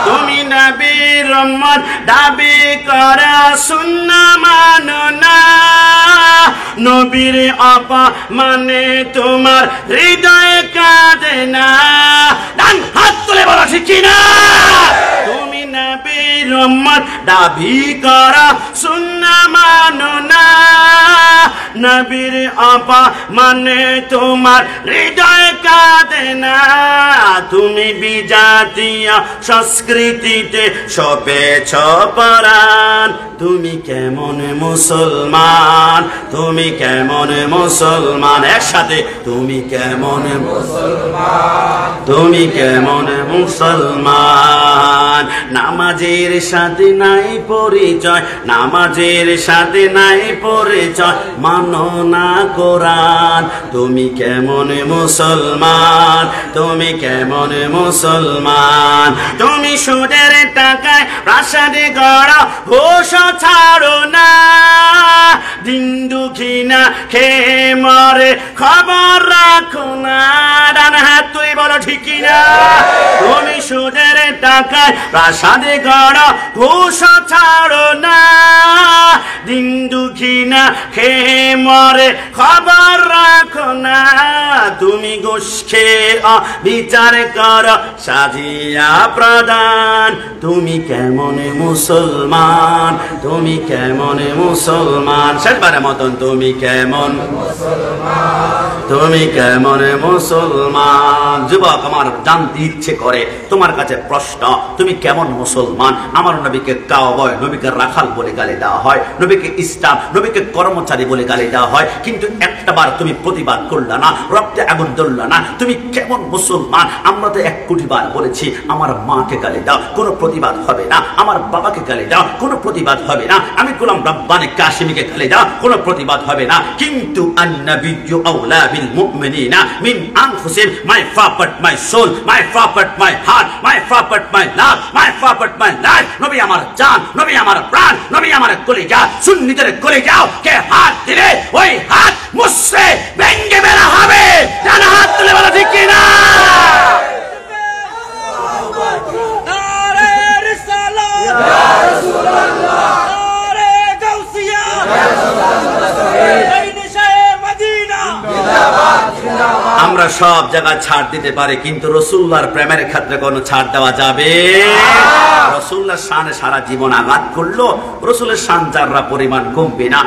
A: তুমি নবীর রহমত দাবি করা সুন্নাহ মানো না, নবীর অপমানে তোমার হৃদয় কাঁদে না। ডান হাত তুলে বলো ঠিক কি না? তুমি নবীর উম্মত দাবি করা সুন্নাহ মানো না, নবীর অপমানে তোমার হৃদয় কাঁদে না। তুমি বিজাতীয় সংস্কৃতিতে সপেছ পরাণ। তুমি কেমন মুসলমান? তুমি কেমন মুসলমান? একসাথে তুমি কেমন মুসলমান? তুমি কেমন মুসলমান? নামাজের সাথে নাই পরিচয়, নামাজের সাথে নাই পরিচয়, মানো না কোরআন। তুমি কেমন মুসলমান? তুমি কেমন মুসলমান? তুমি সুদের টাকায় প্রাসাদে গড়া ঘোষ ছাড়ো না, দিন দুঃখী না খেয়ে মরে খবর রাখো না। ডান হাত তুই বলো ঠিক না? তুমি সুদের টাকায় প্রাসাদে গড়া ঘোষ ছাড়ো না, দিন দুঃখী না খেয়ে মরে খবর রাখো না। তুমি ঘুষ খেয়ে বিচার করো সাজিয়া প্রদান। তুমি কেমন মুসলমান? তুমি কেমন মুসলমান? শেষবারের মতন তুমি কেমন মুসলমান? তুমি কেমন মুসলমান? যুবক আমার জানতে ইচ্ছে করে তোমার কাছে প্রশ্ন, তুমি কেমন মুসলমান, আমার নবীকে কাওবয়, নবীকে রাখাল বলে গালি দেওয়া হয়, নবীকে ইসলাম, নবীকে কর্মচারী বলে গালি দেওয়া হয়, কিন্তু একটাবার তুমি প্রতিবাদ করলা না, রক্তে আগুন জ্বললা না, তুমি কেমন মুসলমান? আমরা তো 1 কোটি বার বলেছি আমার মাকে গালি দাও, কোনো প্রতিবাদ হবে না, আমার বাবাকে গালি দাও, কোনো প্রতিবাদ হবে না, আমি গোলাম রব্বানী কাশিমীকে গালি দাও, কোনো প্রতিবাদ হবে না, কিন্তু আন-নাবিয়্যু আওলা বিল মুমিনিনা মিন আনফুসিহিম, মাই ফাপার্ট মাই সোল, মাই ফাপার্ট মাই হার্ট, মাই ফাপার্ট মাই লাভ, মাই ফাপার্ট মাই লাইফ। নবী আমার জান, নবী আমার প্রাণ, নবী আমার কলিজা। সুন্নিদের কলিজাও কে হাত দিলে ওই হাত মুসরে ভেঙে বের হবে। জান হাত তুলে বলো ঠিক কি না? আমরা সব জায়গায় ছাড় দিতে পারি, কিন্তু রাসূলুল্লাহর প্রেমের ক্ষেত্রে কোনো ছাড় দেওয়া যাবে? রাসূলুল্লাহর শানে সারা জীবন আঘাত করলো, রাসূলের শান যাররা পরিমাণ কমবে না।